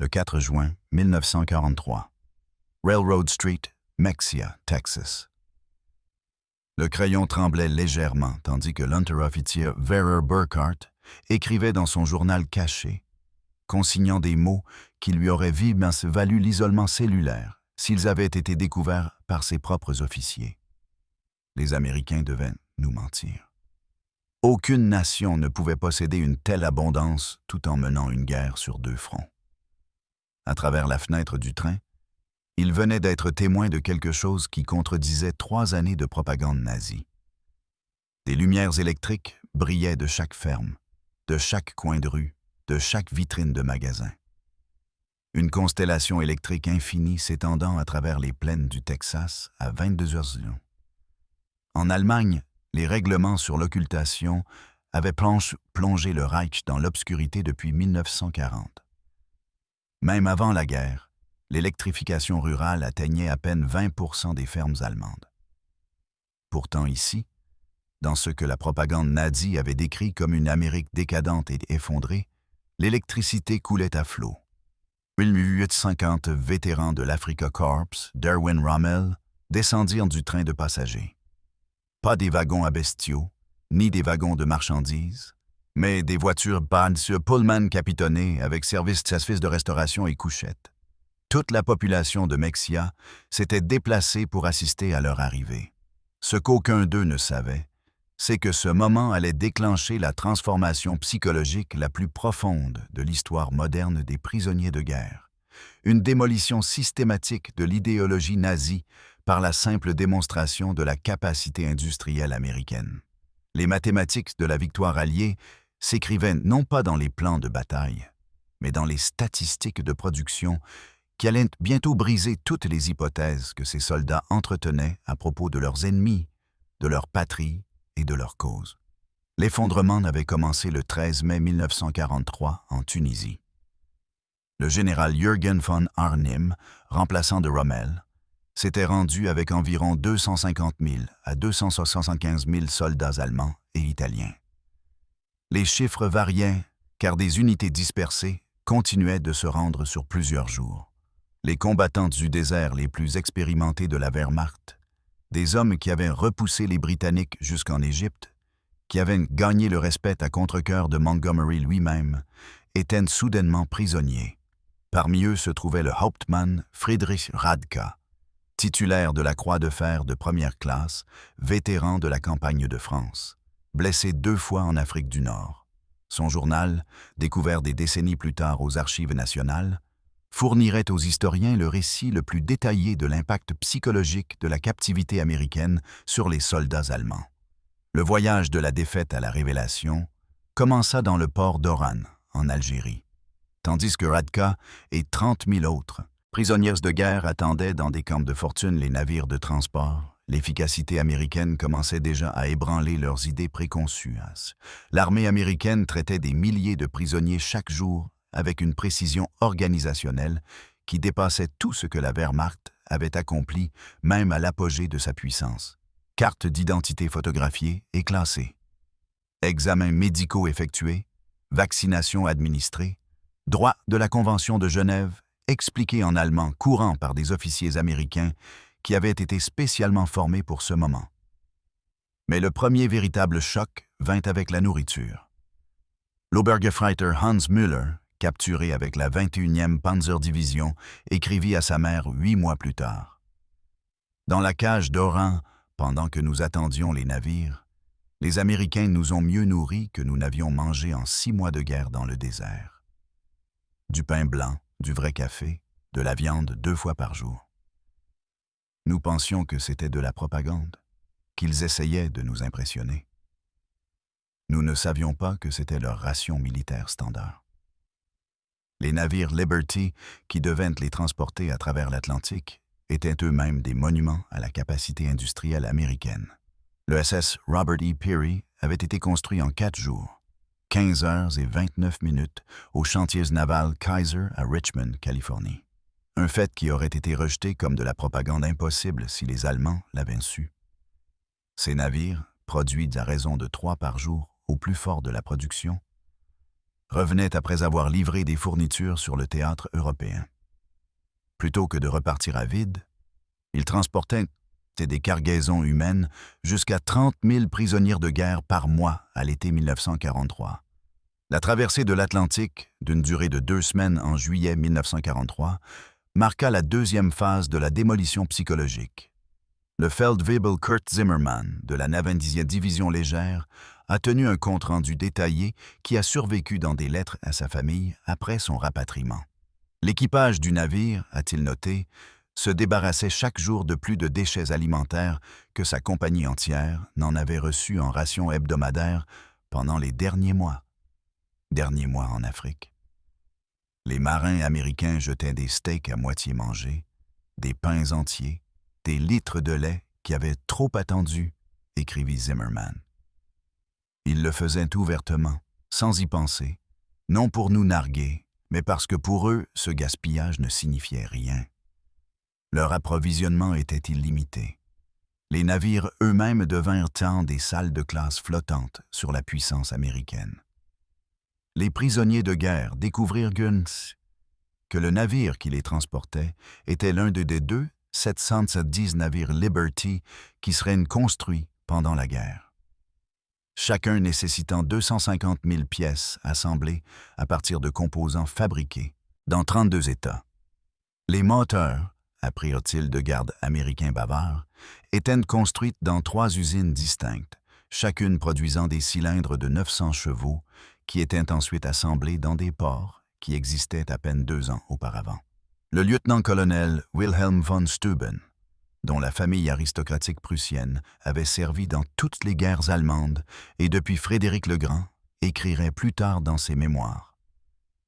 le 4 juin 1943. Railroad Street, Mexia, Texas. Le crayon tremblait légèrement tandis que l'unterofficier Werner Burkhardt écrivait dans son journal caché, consignant des mots qui lui auraient vivement valu l'isolement cellulaire s'ils avaient été découverts par ses propres officiers. Les Américains devaient nous mentir. Aucune nation ne pouvait posséder une telle abondance tout en menant une guerre sur deux fronts. À travers la fenêtre du train, il venait d'être témoin de quelque chose qui contredisait 3 années de propagande nazie. Des lumières électriques brillaient de chaque ferme, de chaque coin de rue, de chaque vitrine de magasin. Une constellation électrique infinie s'étendant à travers les plaines du Texas à 22 heures. En Allemagne, les règlements sur l'occultation avaient plongé le Reich dans l'obscurité depuis 1940. Même avant la guerre, l'électrification rurale atteignait à peine 20% des fermes allemandes. Pourtant ici, dans ce que la propagande nazie avait décrit comme une Amérique décadente et effondrée, l'électricité coulait à flot. 1850 vétérans de l'Africa Corps, d'Erwin Rommel, descendirent du train de passagers. Pas des wagons à bestiaux, ni des wagons de marchandises, mais des voitures pannes sur Pullman capitonnées avec service de restauration et couchettes. Toute la population de Mexia s'était déplacée pour assister à leur arrivée. Ce qu'aucun d'eux ne savait, c'est que ce moment allait déclencher la transformation psychologique la plus profonde de l'histoire moderne des prisonniers de guerre, une démolition systématique de l'idéologie nazie par la simple démonstration de la capacité industrielle américaine. Les mathématiques de la victoire alliée s'écrivaient non pas dans les plans de bataille, mais dans les statistiques de production qui allaient bientôt briser toutes les hypothèses que ces soldats entretenaient à propos de leurs ennemis, de leur patrie et de leur cause. L'effondrement n'avait commencé le 13 mai 1943 en Tunisie. Le général Jürgen von Arnim, remplaçant de Rommel, s'était rendu avec environ 250 000 à 275 000 soldats allemands et italiens. Les chiffres variaient car des unités dispersées continuaient de se rendre sur plusieurs jours. Les combattants du désert les plus expérimentés de la Wehrmacht, des hommes qui avaient repoussé les Britanniques jusqu'en Égypte, qui avaient gagné le respect à contre-cœur de Montgomery lui-même, étaient soudainement prisonniers. Parmi eux se trouvait le Hauptmann Friedrich Radka, titulaire de la Croix de fer de première classe, vétéran de la campagne de France, blessé 2 fois en Afrique du Nord. Son journal, découvert des décennies plus tard aux Archives nationales, fournirait aux historiens le récit le plus détaillé de l'impact psychologique de la captivité américaine sur les soldats allemands. Le voyage de la défaite à la révélation commença dans le port d'Oran, en Algérie, tandis que Radka et 30 000 autres prisonniers de guerre attendaient dans des camps de fortune les navires de transport. L'efficacité américaine commençait déjà à ébranler leurs idées préconçues. L'armée américaine traitait des milliers de prisonniers chaque jour avec une précision organisationnelle qui dépassait tout ce que la Wehrmacht avait accompli, même à l'apogée de sa puissance. Cartes d'identité photographiées et classées, examens médicaux effectués, vaccinations administrées, droit de la Convention de Genève, expliqué en allemand courant par des officiers américains qui avaient été spécialement formés pour ce moment. Mais le premier véritable choc vint avec la nourriture. L'Obergefreiter Hans Müller, capturé avec la 21e Panzerdivision, écrivit à sa mère 8 mois plus tard. « Dans la cage d'Oran, pendant que nous attendions les navires, les Américains nous ont mieux nourris que nous n'avions mangé en 6 mois de guerre dans le désert. Du pain blanc, du vrai café, de la viande 2 fois par jour. Nous pensions que c'était de la propagande, qu'ils essayaient de nous impressionner. Nous ne savions pas que c'était leur ration militaire standard. Les navires Liberty, qui devaient les transporter à travers l'Atlantique, étaient eux-mêmes des monuments à la capacité industrielle américaine. Le SS Robert E. Peary avait été construit en 4 jours, 15 heures et 29 minutes, aux chantiers navals Kaiser à Richmond, Californie. Un fait qui aurait été rejeté comme de la propagande impossible si les Allemands l'avaient su. Ces navires, produits à raison de 3 par jour, au plus fort de la production, revenaient après avoir livré des fournitures sur le théâtre européen. Plutôt que de repartir à vide, ils transportaient des cargaisons humaines jusqu'à 30 000 prisonniers de guerre par mois à l'été 1943. La traversée de l'Atlantique, d'une durée de 2 semaines en juillet 1943, marqua la deuxième phase de la démolition psychologique. Le Feldwebel Kurt Zimmermann de la 90e division légère a tenu un compte-rendu détaillé qui a survécu dans des lettres à sa famille après son rapatriement. L'équipage du navire, a-t-il noté, se débarrassait chaque jour de plus de déchets alimentaires que sa compagnie entière n'en avait reçu en ration hebdomadaire pendant les derniers mois. Derniers mois en Afrique. Les marins américains jetaient des steaks à moitié mangés, des pains entiers, des litres de lait qui avaient trop attendu, écrivit Zimmermann. Ils le faisaient ouvertement, sans y penser, non pour nous narguer, mais parce que pour eux, ce gaspillage ne signifiait rien. Leur approvisionnement était illimité. Les navires eux-mêmes devinrent tant des salles de classe flottantes sur la puissance américaine. Les prisonniers de guerre découvrirent que le navire qui les transportait était l'un des deux 710 navires Liberty qui seraient construits pendant la guerre. Chacun nécessitant 250 000 pièces assemblées à partir de composants fabriqués dans 32 États. Les moteurs, apprirent-ils de gardes américains bavards, étaient construites dans 3 usines distinctes, chacune produisant des cylindres de 900 chevaux qui étaient ensuite assemblés dans des ports qui existaient à peine 2 ans auparavant. Le lieutenant-colonel Wilhelm von Steuben, dont la famille aristocratique prussienne avait servi dans toutes les guerres allemandes et depuis Frédéric le Grand, écrirait plus tard dans ses mémoires.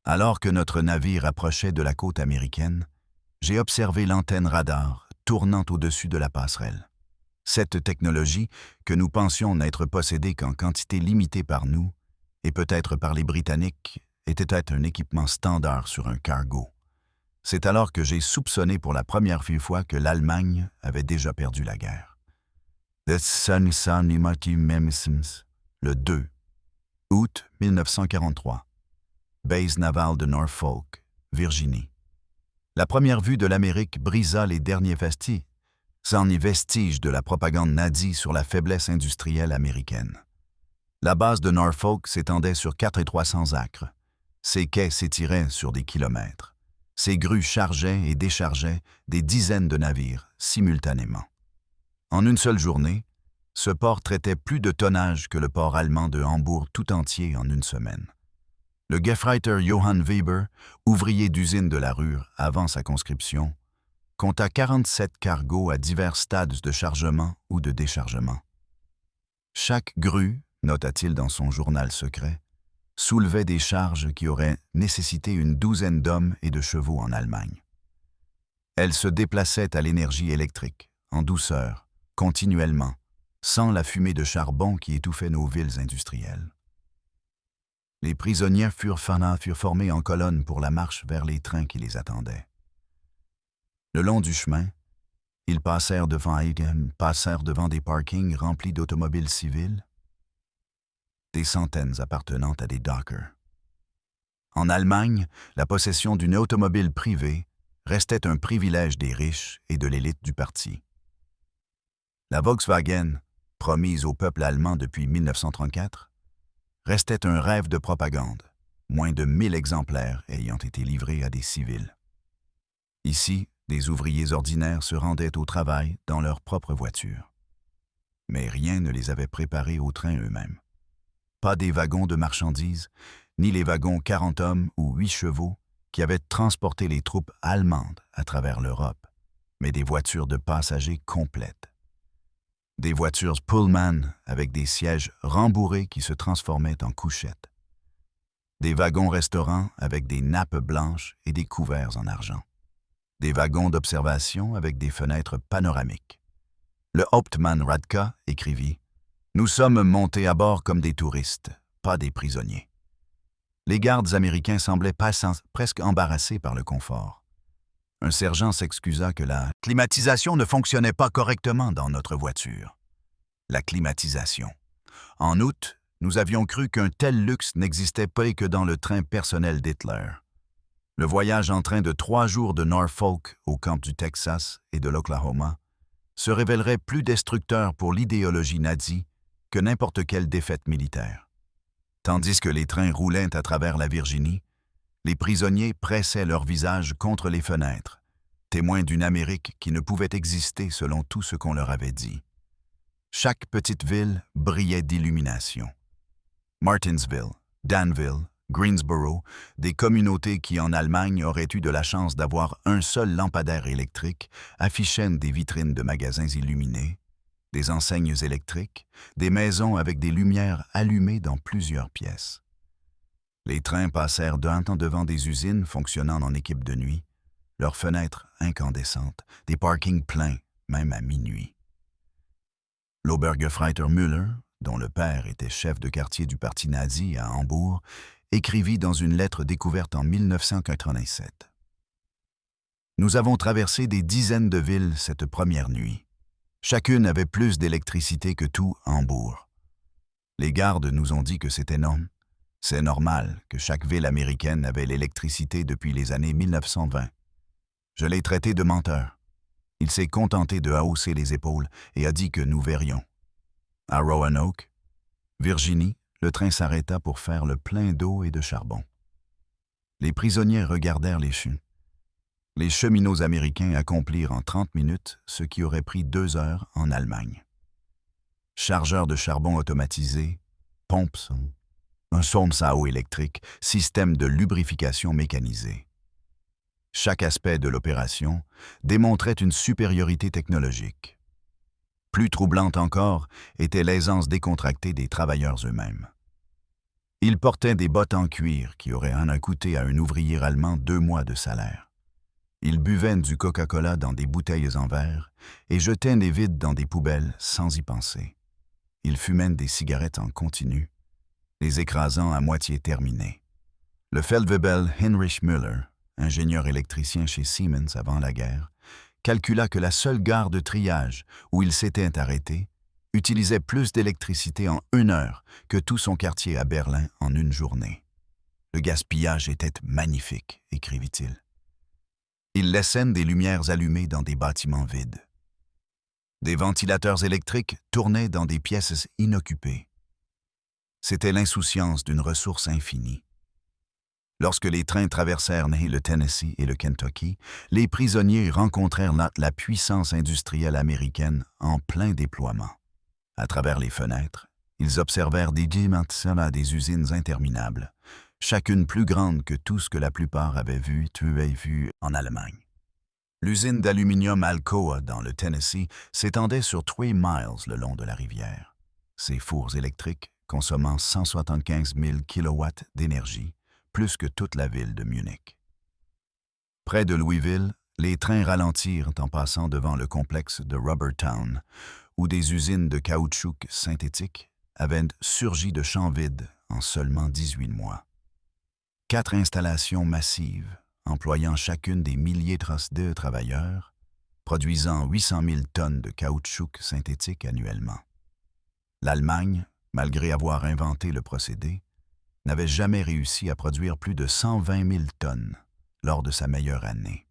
Alors que notre navire approchait de la côte américaine, j'ai observé l'antenne radar tournant au-dessus de la passerelle. Cette technologie, que nous pensions n'être possédée qu'en quantité limitée par nous, et peut-être par les Britanniques, était un équipement standard sur un cargo. C'est alors que j'ai soupçonné pour la première fois que l'Allemagne avait déjà perdu la guerre. Le 2 août 1943. Base navale de Norfolk, Virginie. La première vue de l'Amérique brisa les derniers vestiges de la propagande nazie sur la faiblesse industrielle américaine. La base de Norfolk s'étendait sur 4,300 acres. Ses quais s'étiraient sur des kilomètres. Ses grues chargeaient et déchargeaient des dizaines de navires simultanément. En une seule journée, ce port traitait plus de tonnage que le port allemand de Hambourg tout entier en une semaine. Le Gefreiter Johann Weber, ouvrier d'usine de la Ruhr avant sa conscription, compta 47 cargos à divers stades de chargement ou de déchargement. Chaque grue, nota-t-il dans son journal secret, soulevait des charges qui auraient nécessité une 12aine d'hommes et de chevaux en Allemagne. Elles se déplaçaient à l'énergie électrique, en douceur, continuellement, sans la fumée de charbon qui étouffait nos villes industrielles. Les prisonniers furent formés en colonne pour la marche vers les trains qui les attendaient. Le long du chemin, ils passèrent devant des parkings remplis d'automobiles civiles, des centaines appartenant à des dockers. En Allemagne, la possession d'une automobile privée restait un privilège des riches et de l'élite du parti. La Volkswagen, promise au peuple allemand depuis 1934, restait un rêve de propagande, moins de 1000 exemplaires ayant été livrés à des civils. Ici, des ouvriers ordinaires se rendaient au travail dans leur propre voiture. Mais rien ne les avait préparés aux trains eux-mêmes. Pas des wagons de marchandises, ni les wagons 40 hommes ou 8 chevaux qui avaient transporté les troupes allemandes à travers l'Europe, mais des voitures de passagers complètes. Des voitures Pullman avec des sièges rembourrés qui se transformaient en couchettes. Des wagons-restaurants avec des nappes blanches et des couverts en argent. Des wagons d'observation avec des fenêtres panoramiques. Le Hauptmann Radka écrivit « Nous sommes montés à bord comme des touristes, pas des prisonniers. » Les gardes américains semblaient presque embarrassés par le confort. Un sergent s'excusa que la climatisation ne fonctionnait pas correctement dans notre voiture. La climatisation. En août, Nous avions cru qu'un tel luxe n'existait pas que dans le train personnel d'Hitler. Le voyage en train de 3 jours de Norfolk au camp du Texas et de l'Oklahoma se révélerait plus destructeur pour l'idéologie nazie que n'importe quelle défaite militaire. Tandis que les trains roulaient à travers la Virginie, les prisonniers pressaient leurs visages contre les fenêtres, témoins d'une Amérique qui ne pouvait exister selon tout ce qu'on leur avait dit. Chaque petite ville brillait d'illumination. Martinsville, Danville, Greensboro, des communautés qui en Allemagne auraient eu de la chance d'avoir un seul lampadaire électrique, affichaient des vitrines de magasins illuminés, des enseignes électriques, des maisons avec des lumières allumées dans plusieurs pièces. Les trains passèrent d'un temps devant des usines fonctionnant en équipe de nuit, leurs fenêtres incandescentes, des parkings pleins, même à minuit. L'Obergefreiter Müller, dont le père était chef de quartier du parti nazi à Hambourg, écrivit dans une lettre découverte en 1987. « Nous avons traversé des dizaines de villes cette première nuit. Chacune avait plus d'électricité que tout Hambourg. Les gardes nous ont dit que c'était non. C'est normal que chaque ville américaine avait l'électricité depuis les années 1920. Je l'ai traité de menteur. Il s'est contenté de hausser les épaules et a dit que nous verrions. À Roanoke, Virginie, le train s'arrêta pour faire le plein d'eau et de charbon. Les prisonniers regardèrent les chutes. Les cheminots américains accomplirent en 30 minutes ce qui aurait pris 2 heures en Allemagne. Chargeurs de charbon automatisés, pompes, un Somsao électrique, système de lubrification mécanisé. Chaque aspect de l'opération démontrait une supériorité technologique. Plus troublante encore était l'aisance décontractée des travailleurs eux-mêmes. Ils portaient des bottes en cuir qui auraient coûté à un ouvrier allemand 2 mois de salaire. Ils buvaient du Coca-Cola dans des bouteilles en verre et jetaient les vides dans des poubelles sans y penser. Ils fumaient des cigarettes en continu, les écrasant à moitié terminées. Le Feldwebel Heinrich Müller, ingénieur électricien chez Siemens avant la guerre, calcula que la seule gare de triage où il s'était arrêté utilisait plus d'électricité en 1 heure que tout son quartier à Berlin en une journée. Le gaspillage était magnifique, écrivit-il. Ils laissaient des lumières allumées dans des bâtiments vides. Des ventilateurs électriques tournaient dans des pièces inoccupées. C'était l'insouciance d'une ressource infinie. Lorsque les trains traversèrent le Tennessee et le Kentucky, les prisonniers rencontrèrent la puissance industrielle américaine en plein déploiement. À travers les fenêtres, ils observèrent des dimensions à des usines interminables, chacune plus grande que tout ce que la plupart avaient vu en Allemagne. L'usine d'aluminium Alcoa dans le Tennessee s'étendait sur 3 miles le long de la rivière. Ses fours électriques consommant 175 000 kilowatts d'énergie, plus que toute la ville de Munich. Près de Louisville, les trains ralentirent en passant devant le complexe de Rubbertown, où des usines de caoutchouc synthétique avaient surgi de champs vides en seulement 18 mois. 4 installations massives, employant chacune des milliers de travailleurs, produisant 800 000 tonnes de caoutchouc synthétique annuellement. L'Allemagne, malgré avoir inventé le procédé, n'avait jamais réussi à produire plus de 120 000 tonnes lors de sa meilleure année.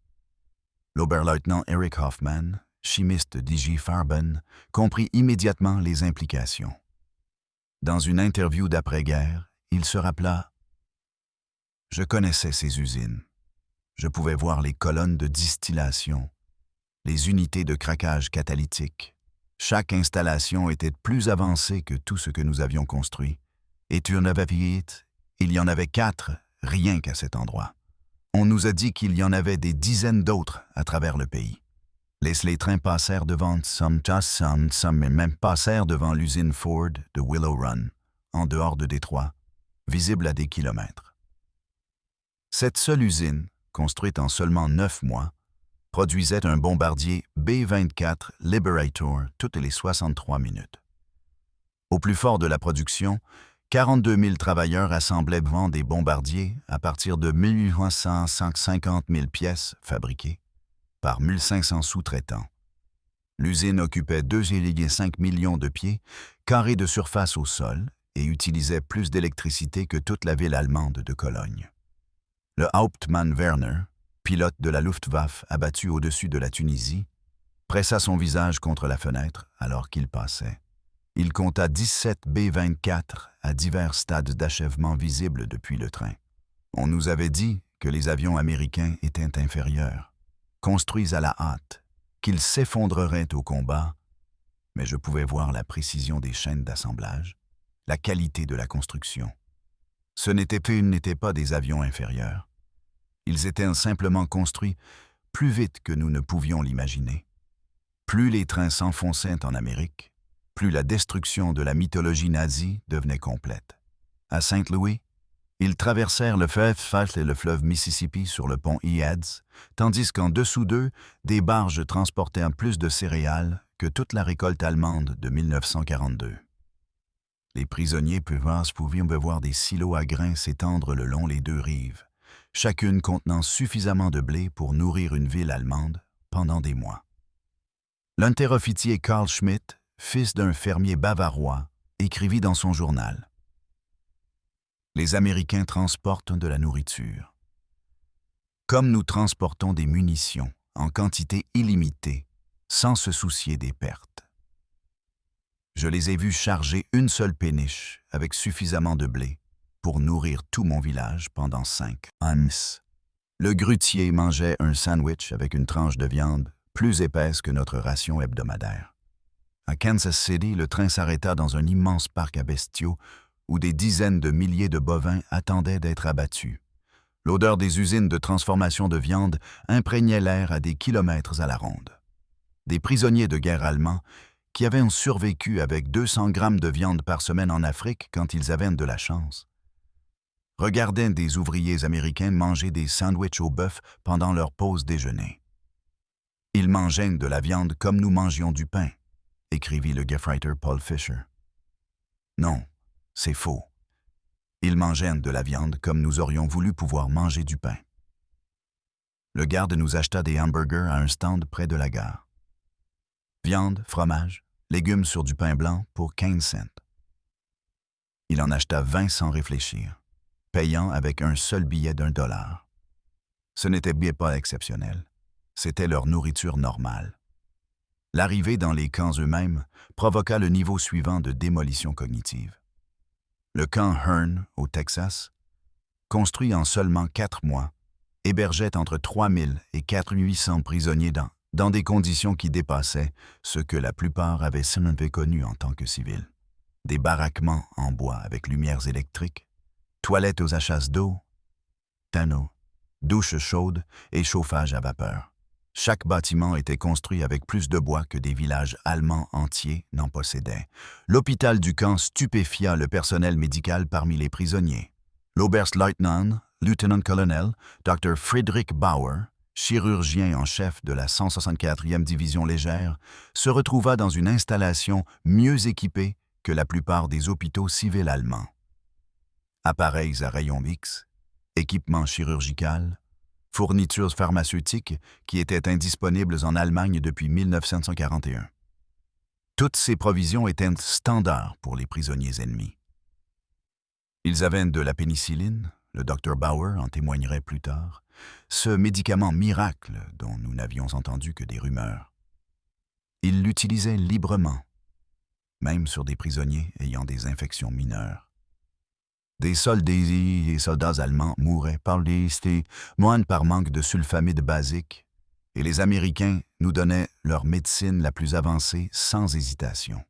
L'Oberleutnant Erich Hoffmann, chimiste d'I.G. Farben, comprit immédiatement les implications. Dans une interview d'après-guerre, il se rappela « Je connaissais ces usines. Je pouvais voir les colonnes de distillation, les unités de craquage catalytique. Chaque installation était plus avancée que tout ce que nous avions construit. Et il y en avait 4 rien qu'à cet endroit. On nous a dit qu'il y en avait des dizaines d'autres à travers le pays. Les trains passèrent devant même passèrent devant l'usine Ford de Willow Run, en dehors de Détroit, visible à des kilomètres. Cette seule usine, construite en seulement 9 mois, produisait un bombardier B-24 Liberator toutes les 63 minutes. Au plus fort de la production, 42 000 travailleurs assemblaient devant des bombardiers à partir de 150 000 pièces fabriquées par 1500 sous-traitants. L'usine occupait 2,5 millions de pieds carrés de surface au sol et utilisait plus d'électricité que toute la ville allemande de Cologne. Le Hauptmann Werner, pilote de la Luftwaffe abattu au-dessus de la Tunisie, pressa son visage contre la fenêtre alors qu'il passait. Il compta 17 B-24 à divers stades d'achèvement visibles depuis le train. On nous avait dit que les avions américains étaient inférieurs, construits à la hâte, qu'ils s'effondreraient au combat, mais je pouvais voir la précision des chaînes d'assemblage, la qualité de la construction. Ce n'étaient pas des avions inférieurs. Ils étaient simplement construits plus vite que nous ne pouvions l'imaginer. Plus les trains s'enfonçaient en Amérique, plus la destruction de la mythologie nazie devenait complète. À Saint-Louis, ils traversèrent le fleuve Fath et le fleuve Mississippi sur le pont Eads, tandis qu'en dessous d'eux, des barges transportaient plus de céréales que toute la récolte allemande de 1942. Les prisonniers pouvions voir des silos à grains s'étendre le long les deux rives, chacune contenant suffisamment de blé pour nourrir une ville allemande pendant des mois. L'unterofficier Karl Schmidt, fils d'un fermier bavarois, écrivit dans son journal: « Les Américains transportent de la nourriture. Comme nous transportons des munitions en quantité illimitée, sans se soucier des pertes. Je les ai vus charger une seule péniche avec suffisamment de blé pour nourrir tout mon village pendant 5 ans. » Le grutier mangeait un sandwich avec une tranche de viande plus épaisse que notre ration hebdomadaire. À Kansas City, le train s'arrêta dans un immense parc à bestiaux où des dizaines de milliers de bovins attendaient d'être abattus. L'odeur des usines de transformation de viande imprégnait l'air à des kilomètres à la ronde. Des prisonniers de guerre allemands, qui avaient survécu avec 200 grammes de viande par semaine en Afrique quand ils avaient de la chance, regardaient des ouvriers américains manger des sandwichs au bœuf pendant leur pause déjeuner. Ils mangeaient de la viande comme nous mangions du pain, écrivit le Gefreiter Paul Fischer. Non, c'est faux. Ils mangeaient de la viande comme nous aurions voulu pouvoir manger du pain. Le garde nous acheta des hamburgers à un stand près de la gare. Viande, fromage, légumes sur du pain blanc pour 15 cents. Il en acheta 20 sans réfléchir, payant avec un seul billet d'$1. Ce n'était bien pas exceptionnel. C'était leur nourriture normale. L'arrivée dans les camps eux-mêmes provoqua le niveau suivant de démolition cognitive. Le camp Hearn, au Texas, construit en seulement 4 mois, hébergeait entre 3000 et 4800 prisonniers dans des conditions qui dépassaient ce que la plupart avaient seulement connu en tant que civils. Des baraquements en bois avec lumières électriques, toilettes aux achasses d'eau, tanneaux, douches chaudes et chauffage à vapeur. Chaque bâtiment était construit avec plus de bois que des villages allemands entiers n'en possédaient. L'hôpital du camp stupéfia le personnel médical parmi les prisonniers. L'Oberstleutnant, lieutenant-colonel, Dr. Friedrich Bauer, chirurgien en chef de la 164e division légère, se retrouva dans une installation mieux équipée que la plupart des hôpitaux civils allemands. Appareils à rayons X, équipements chirurgical, fournitures pharmaceutiques qui étaient indisponibles en Allemagne depuis 1941. Toutes ces provisions étaient standards pour les prisonniers ennemis. Ils avaient de la pénicilline, le Dr. Bauer en témoignerait plus tard, ce médicament miracle dont nous n'avions entendu que des rumeurs. Ils l'utilisaient librement, même sur des prisonniers ayant des infections mineures. Des soldats allemands mouraient par les moines par manque de sulfamide basique, et les Américains nous donnaient leur médecine la plus avancée sans hésitation.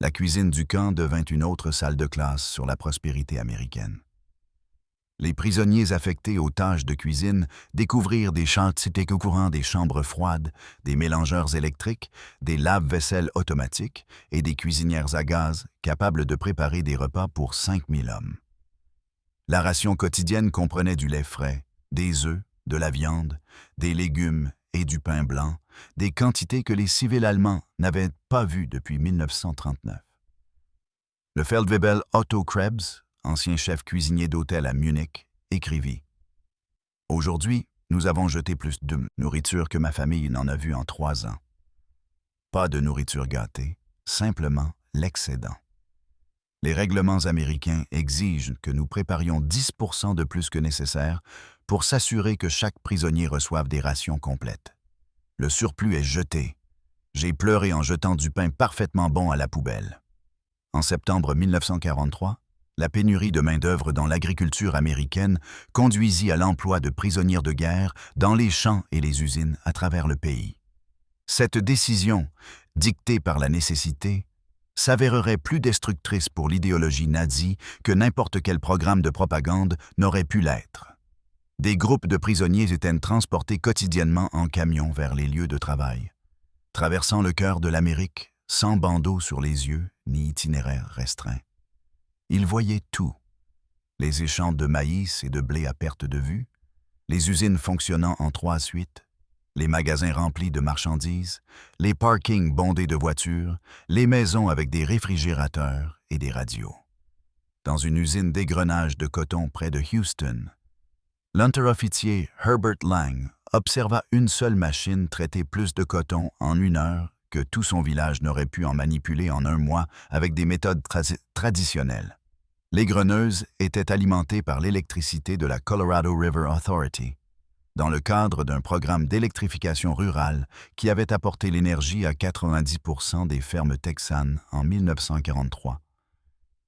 La cuisine du camp devint une autre salle de classe sur la prospérité américaine. Les prisonniers affectés aux tâches de cuisine découvrirent des chantiers courants, des chambres froides, des mélangeurs électriques, des lave-vaisselle automatiques et des cuisinières à gaz capables de préparer des repas pour 5000 hommes. La ration quotidienne comprenait du lait frais, des œufs, de la viande, des légumes et du pain blanc, des quantités que les civils allemands n'avaient pas vues depuis 1939. Le Feldwebel Otto Krebs, ancien chef cuisinier d'hôtel à Munich, écrivit « Aujourd'hui, nous avons jeté plus de nourriture que ma famille n'en a vu en 3 ans. Pas de nourriture gâtée, simplement l'excédent. Les règlements américains exigent que nous préparions 10% de plus que nécessaire pour s'assurer que chaque prisonnier reçoive des rations complètes. Le surplus est jeté. J'ai pleuré en jetant du pain parfaitement bon à la poubelle. En septembre 1943, la pénurie de main-d'œuvre dans l'agriculture américaine conduisit à l'emploi de prisonniers de guerre dans les champs et les usines à travers le pays. Cette décision, dictée par la nécessité, s'avérerait plus destructrice pour l'idéologie nazie que n'importe quel programme de propagande n'aurait pu l'être. Des groupes de prisonniers étaient transportés quotidiennement en camion vers les lieux de travail, traversant le cœur de l'Amérique sans bandeau sur les yeux ni itinéraire restreint. Ils voyaient tout, les échanges de maïs et de blé à perte de vue, les usines fonctionnant en 3 suites, les magasins remplis de marchandises, les parkings bondés de voitures, les maisons avec des réfrigérateurs et des radios. Dans une usine d'égrenage de coton près de Houston, l'unterofficier Herbert Lang observa une seule machine traiter plus de coton en 1 heure que tout son village n'aurait pu en manipuler en 1 mois avec des méthodes traditionnelles. Les greneuses étaient alimentées par l'électricité de la Colorado River Authority, dans le cadre d'un programme d'électrification rurale qui avait apporté l'énergie à 90% des fermes texanes en 1943.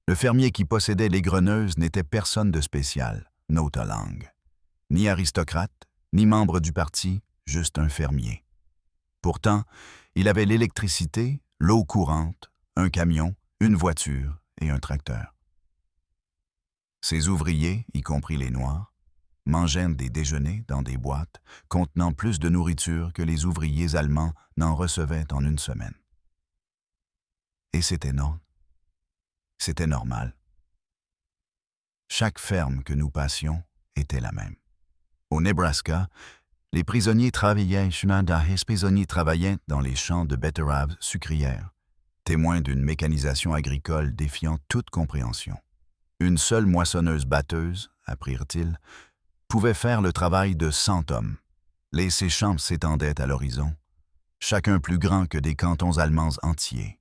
Le fermier qui possédait les greneuses n'était personne de spécial, nota Lang. Ni aristocrate, ni membre du parti, juste un fermier. Pourtant, il avait l'électricité, l'eau courante, un camion, une voiture et un tracteur. Ses ouvriers, y compris les Noirs, mangeaient des déjeuners dans des boîtes contenant plus de nourriture que les ouvriers allemands n'en recevaient en 1 semaine. Et c'était non. C'était normal. Chaque ferme que nous passions était la même. Au Nebraska, les prisonniers travaillaient dans les champs de betteraves sucrières, témoins d'une mécanisation agricole défiant toute compréhension. Une seule moissonneuse-batteuse, apprirent-ils, pouvait faire le travail de 100 hommes. Les champs s'étendaient à l'horizon, chacun plus grand que des cantons allemands entiers.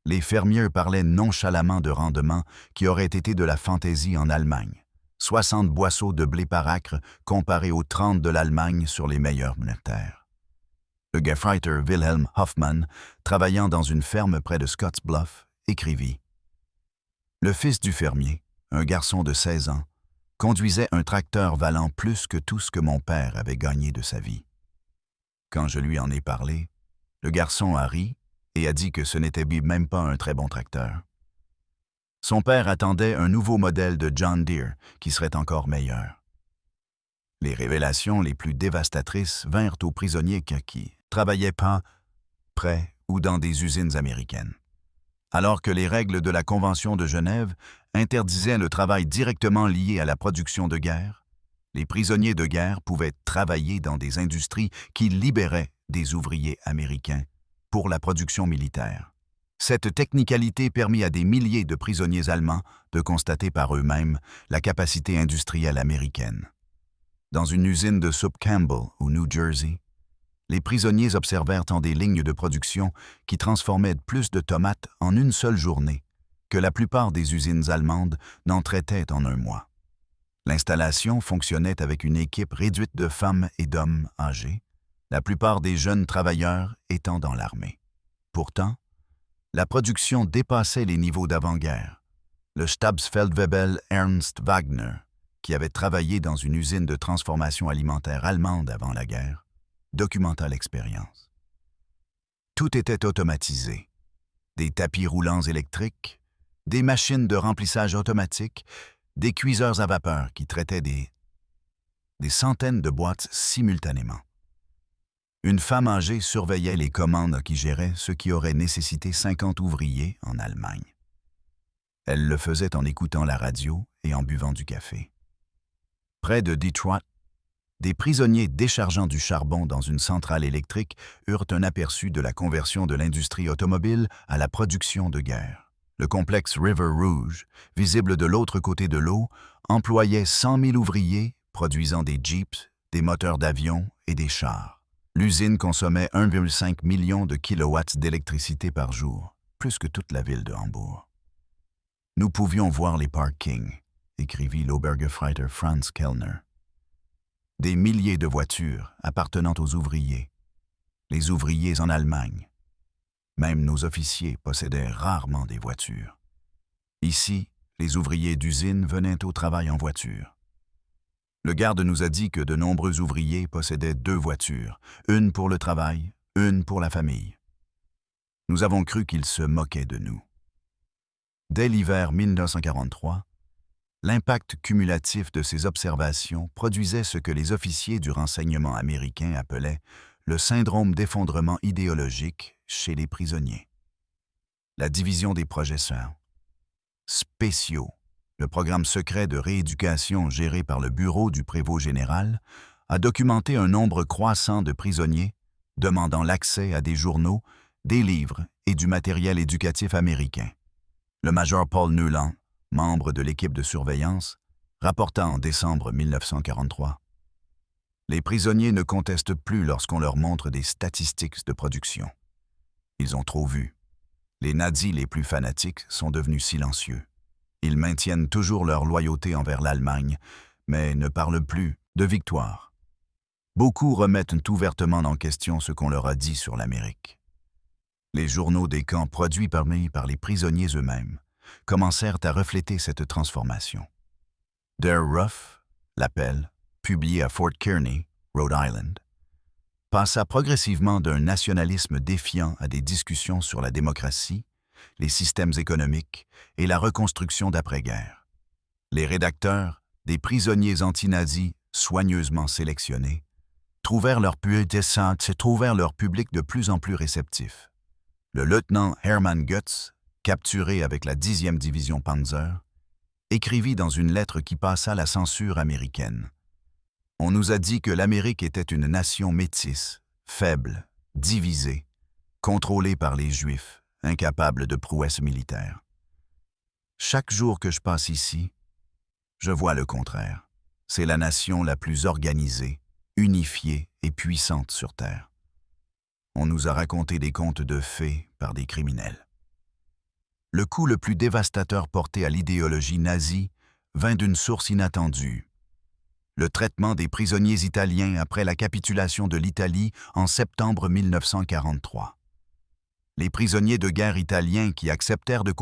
Les fermiers parlaient nonchalamment de rendements qui auraient été de la fantaisie en Allemagne. 60 boisseaux de blé par acre comparés aux 30 de l'Allemagne sur les meilleures terres. Le Gefreiter Wilhelm Hoffmann, travaillant dans une ferme près de Scottsbluff, écrivit « Le fils du fermier, un garçon de 16 ans, conduisait un tracteur valant plus que tout ce que mon père avait gagné de sa vie. Quand je lui en ai parlé, le garçon a ri et a dit que ce n'était même pas un très bon tracteur. Son père attendait un nouveau modèle de John Deere qui serait encore meilleur. » Les révélations les plus dévastatrices vinrent aux prisonniers qui travaillaient pas près ou dans des usines américaines. Alors que les règles de la Convention de Genève interdisaient le travail directement lié à la production de guerre, les prisonniers de guerre pouvaient travailler dans des industries qui libéraient des ouvriers américains pour la production militaire. Cette technicalité permit à des milliers de prisonniers allemands de constater par eux-mêmes la capacité industrielle américaine. Dans une usine de soupe Campbell, au New Jersey, les prisonniers observèrent des lignes de production qui transformaient plus de tomates en 1 seule journée que la plupart des usines allemandes n'en traitaient en 1 mois. L'installation fonctionnait avec une équipe réduite de femmes et d'hommes âgés, la plupart des jeunes travailleurs étant dans l'armée. Pourtant, la production dépassait les niveaux d'avant-guerre. Le Stabsfeldwebel Ernst Wagner, qui avait travaillé dans une usine de transformation alimentaire allemande avant la guerre, documenta l'expérience. Tout était automatisé. Des tapis roulants électriques, des machines de remplissage automatique, des cuiseurs à vapeur qui traitaient des centaines de boîtes simultanément. Une femme âgée surveillait les commandes qui géraient ce qui aurait nécessité 50 ouvriers en Allemagne. Elle le faisait en écoutant la radio et en buvant du café. Près de Detroit, des prisonniers déchargeant du charbon dans une centrale électrique eurent un aperçu de la conversion de l'industrie automobile à la production de guerre. Le complexe River Rouge, visible de l'autre côté de l'eau, employait 100 000 ouvriers produisant des jeeps, des moteurs d'avion et des chars. L'usine consommait 1,5 million de kilowatts d'électricité par jour, plus que toute la ville de Hambourg. Nous pouvions voir les parkings, écrivit l'Obergefreiter Franz Kellner. Des milliers de voitures appartenant aux ouvriers, les ouvriers en Allemagne. Même nos officiers possédaient rarement des voitures. Ici, les ouvriers d'usine venaient au travail en voiture. Le garde nous a dit que de nombreux ouvriers possédaient 2 voitures, une pour le travail, une pour la famille. Nous avons cru qu'il se moquait de nous. Dès l'hiver 1943, l'impact cumulatif de ces observations produisait ce que les officiers du renseignement américain appelaient le syndrome d'effondrement idéologique chez les prisonniers. La division des projecteurs spéciaux, le programme secret de rééducation géré par le bureau du prévôt général, a documenté un nombre croissant de prisonniers demandant l'accès à des journaux, des livres et du matériel éducatif américain. Le major Paul Newland, membre de l'équipe de surveillance, rapporta en décembre 1943. Les prisonniers ne contestent plus lorsqu'on leur montre des statistiques de production. Ils ont trop vu. Les nazis les plus fanatiques sont devenus silencieux. Ils maintiennent toujours leur loyauté envers l'Allemagne, mais ne parlent plus de victoire. Beaucoup remettent ouvertement en question ce qu'on leur a dit sur l'Amérique. Les journaux des camps produits par les prisonniers eux-mêmes commencèrent à refléter cette transformation. Der Ruf, l'appel, publié à Fort Kearney, Rhode Island, passa progressivement d'un nationalisme défiant à des discussions sur la démocratie, les systèmes économiques et la reconstruction d'après-guerre. Les rédacteurs, des prisonniers anti-nazis soigneusement sélectionnés, trouvèrent leur public de plus en plus réceptif. Le lieutenant Hermann Goetz, capturé avec la 10e division Panzer, écrivit dans une lettre qui passa la censure américaine. On nous a dit que l'Amérique était une nation métisse, faible, divisée, contrôlée par les Juifs, incapable de prouesses militaires. Chaque jour que je passe ici, je vois le contraire. C'est la nation la plus organisée, unifiée et puissante sur Terre. On nous a raconté des contes de fées par des criminels. Le coup le plus dévastateur porté à l'idéologie nazie vint d'une source inattendue. Le traitement des prisonniers italiens après la capitulation de l'Italie en septembre 1943. Les prisonniers de guerre italiens qui acceptèrent de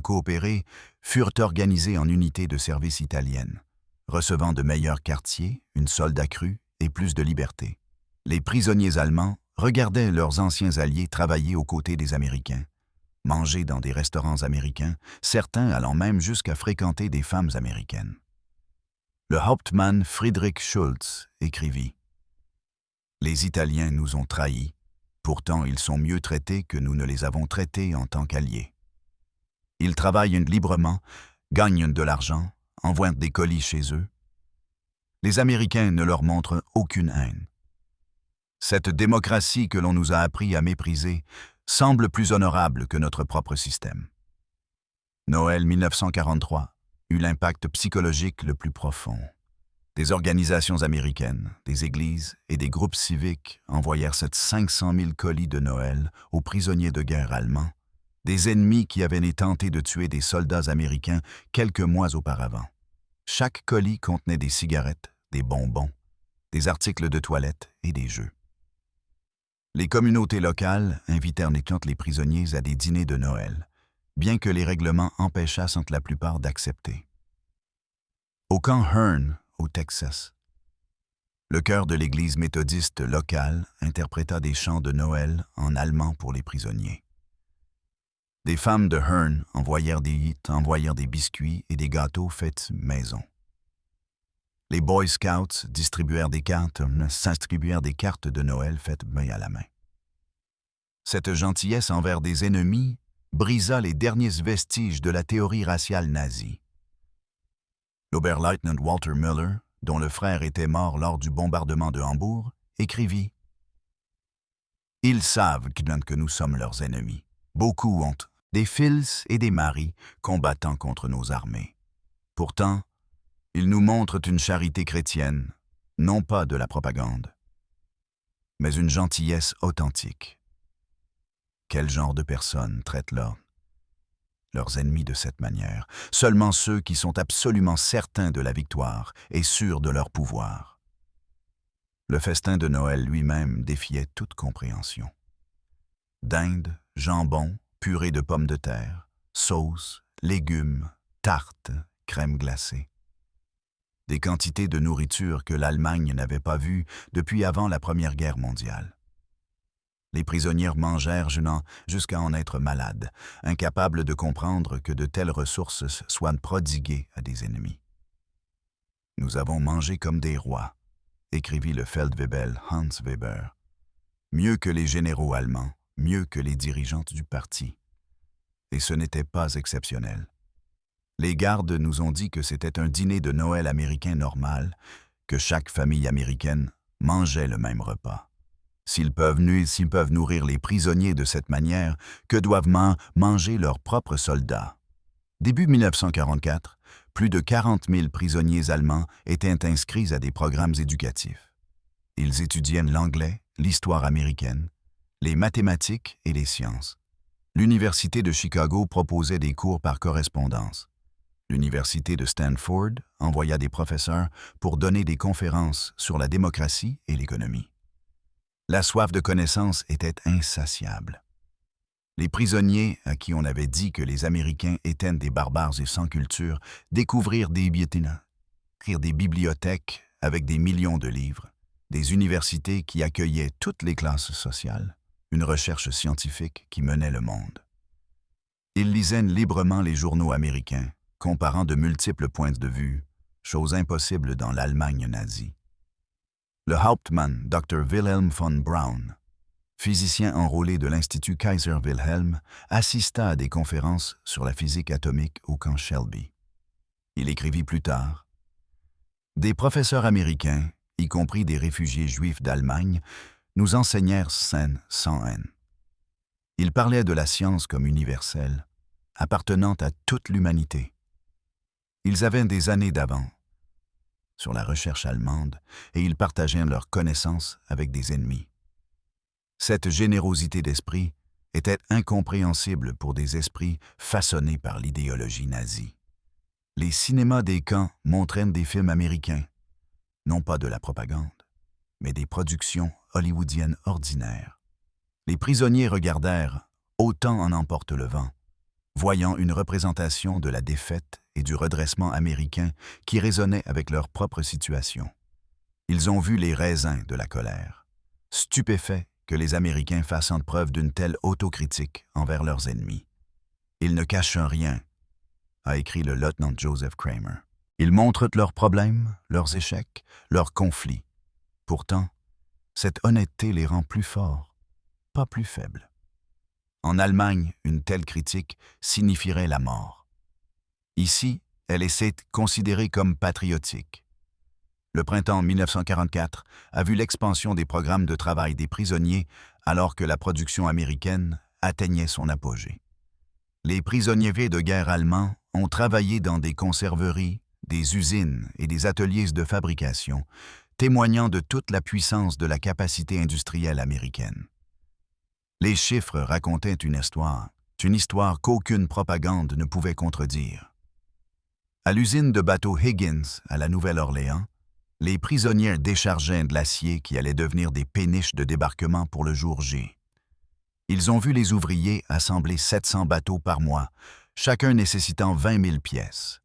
coopérer furent organisés en unités de service italiennes, recevant de meilleurs quartiers, une solde accrue et plus de liberté. Les prisonniers allemands regardaient leurs anciens alliés travailler aux côtés des Américains, manger dans des restaurants américains, certains allant même jusqu'à fréquenter des femmes américaines. Le Hauptmann Friedrich Schulz écrivit « Les Italiens nous ont trahis, pourtant ils sont mieux traités que nous ne les avons traités en tant qu'alliés. Ils travaillent librement, gagnent de l'argent, envoient des colis chez eux. Les Américains ne leur montrent aucune haine. Cette démocratie que l'on nous a appris à mépriser semble plus honorable que notre propre système. » Noël 1943 eut l'impact psychologique le plus profond. Des organisations américaines, des églises et des groupes civiques envoyèrent 500 000 colis de Noël aux prisonniers de guerre allemands, des ennemis qui avaient tenté de tuer des soldats américains quelques mois auparavant. Chaque colis contenait des cigarettes, des bonbons, des articles de toilette et des jeux. Les communautés locales invitèrent les prisonniers à des dîners de Noël, bien que les règlements empêchassent la plupart d'accepter. Au camp Hearn, au Texas, le chœur de l'église méthodiste locale interpréta des chants de Noël en allemand pour les prisonniers. Des femmes de Hearn envoyèrent des biscuits et des gâteaux faits maison. Les Boy Scouts distribuèrent des cartes de Noël faites main à la main. Cette gentillesse envers des ennemis brisa les derniers vestiges de la théorie raciale nazie. L'Oberleutnant Walter Müller, dont le frère était mort lors du bombardement de Hambourg, écrivit « Ils savent que nous sommes leurs ennemis. Beaucoup ont des fils et des maris combattant contre nos armées. Pourtant, ils nous montrent une charité chrétienne, non pas de la propagande, mais une gentillesse authentique. Quel genre de personnes traite là leurs ennemis de cette manière, seulement ceux qui sont absolument certains de la victoire et sûrs de leur pouvoir. Le festin de Noël lui-même défiait toute compréhension. Dinde, jambon, purée de pommes de terre, sauces, légumes, tartes, crème glacée. Des quantités de nourriture que l'Allemagne n'avait pas vues depuis avant la Première Guerre mondiale. Les prisonniers mangèrent jusqu'à en être malades, incapables de comprendre que de telles ressources soient prodiguées à des ennemis. « Nous avons mangé comme des rois », écrivit le Feldwebel Hans Weber. « Mieux que les généraux allemands, mieux que les dirigeants du parti. » Et ce n'était pas exceptionnel. Les gardes nous ont dit que c'était un dîner de Noël américain normal, que chaque famille américaine mangeait le même repas. S'ils peuvent nourrir les prisonniers de cette manière, que doivent manger leurs propres soldats? Début 1944, plus de 40 000 prisonniers allemands étaient inscrits à des programmes éducatifs. Ils étudiaient l'anglais, l'histoire américaine, les mathématiques et les sciences. L'Université de Chicago proposait des cours par correspondance. L'Université de Stanford envoya des professeurs pour donner des conférences sur la démocratie et l'économie. La soif de connaissance était insatiable. Les prisonniers, à qui on avait dit que les Américains étaient des barbares et sans culture, découvrirent des bibliothèques avec des millions de livres, des universités qui accueillaient toutes les classes sociales, une recherche scientifique qui menait le monde. Ils lisaient librement les journaux américains, comparant de multiples points de vue, chose impossible dans l'Allemagne nazie. Le Hauptmann, Dr. Wilhelm von Braun, physicien enrôlé de l'Institut Kaiser Wilhelm, assista à des conférences sur la physique atomique au camp Shelby. Il écrivit plus tard « Des professeurs américains, y compris des réfugiés juifs d'Allemagne, nous enseignèrent sans haine. Ils parlaient de la science comme universelle, appartenant à toute l'humanité. Ils avaient des années d'avance sur la recherche allemande et ils partageaient leurs connaissances avec des ennemis. Cette générosité d'esprit était incompréhensible pour des esprits façonnés par l'idéologie nazie. Les cinémas des camps montraient des films américains, non pas de la propagande, mais des productions hollywoodiennes ordinaires. Les prisonniers regardèrent « Autant en emporte le vent », voyant une représentation de la défaite et du redressement américain qui résonnait avec leur propre situation. Ils ont vu les raisins de la colère, stupéfaits que les Américains fassent preuve d'une telle autocritique envers leurs ennemis. Ils ne cachent rien, a écrit le lieutenant Joseph Kramer. Ils montrent leurs problèmes, leurs échecs, leurs conflits. Pourtant, cette honnêteté les rend plus forts, pas plus faibles. En Allemagne, une telle critique signifierait la mort. Ici, elle est considérée comme patriotique. Le printemps 1944 a vu l'expansion des programmes de travail des prisonniers alors que la production américaine atteignait son apogée. Les prisonniers de guerre allemands ont travaillé dans des conserveries, des usines et des ateliers de fabrication, témoignant de toute la puissance de la capacité industrielle américaine. Les chiffres racontaient une histoire qu'aucune propagande ne pouvait contredire. À l'usine de bateaux Higgins, à la Nouvelle-Orléans, les prisonniers déchargeaient de l'acier qui allait devenir des péniches de débarquement pour le jour J. Ils ont vu les ouvriers assembler 700 bateaux par mois, chacun nécessitant 20 000 pièces.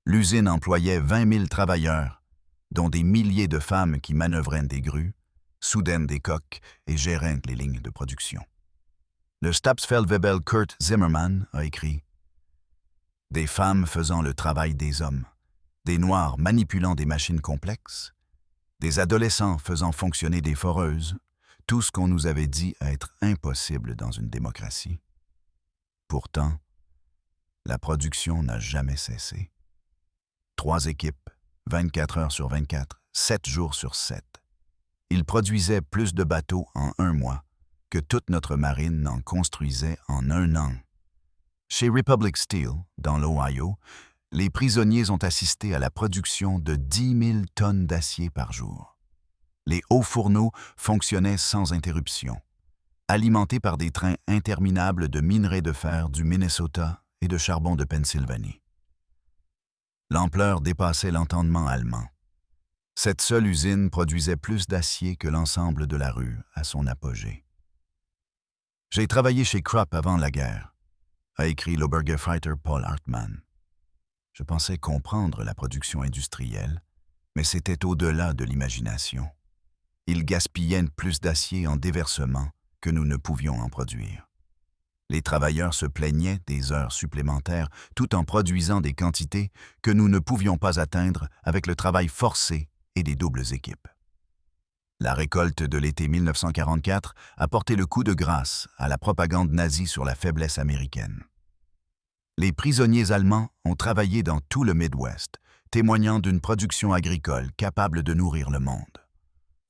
L'usine employait 20 000 travailleurs, dont des milliers de femmes qui manœuvraient des grues, soudaient des coques et géraient les lignes de production. Le Stabsfeldwebel Kurt Zimmermann a écrit « Des femmes faisant le travail des hommes, des noirs manipulant des machines complexes, des adolescents faisant fonctionner des foreuses, tout ce qu'on nous avait dit être impossible dans une démocratie. Pourtant, la production n'a jamais cessé. 3 équipes, 24 heures sur 24, 7 jours sur 7. Ils produisaient plus de bateaux en 1 mois que toute notre marine n'en construisait en 1 an. Chez Republic Steel, dans l'Ohio, les prisonniers ont assisté à la production de 10 000 tonnes d'acier par jour. Les hauts fourneaux fonctionnaient sans interruption, alimentés par des trains interminables de minerais de fer du Minnesota et de charbon de Pennsylvanie. L'ampleur dépassait l'entendement allemand. Cette seule usine produisait plus d'acier que l'ensemble de la rue à son apogée. « J'ai travaillé chez Krupp avant la guerre », a écrit l'Obergefreiter Paul Hartmann. Je pensais comprendre la production industrielle, mais c'était au-delà de l'imagination. Il gaspillait plus d'acier en déversement que nous ne pouvions en produire. Les travailleurs se plaignaient des heures supplémentaires tout en produisant des quantités que nous ne pouvions pas atteindre avec le travail forcé et des doubles équipes. La récolte de l'été 1944 a porté le coup de grâce à la propagande nazie sur la faiblesse américaine. Les prisonniers allemands ont travaillé dans tout le Midwest, témoignant d'une production agricole capable de nourrir le monde.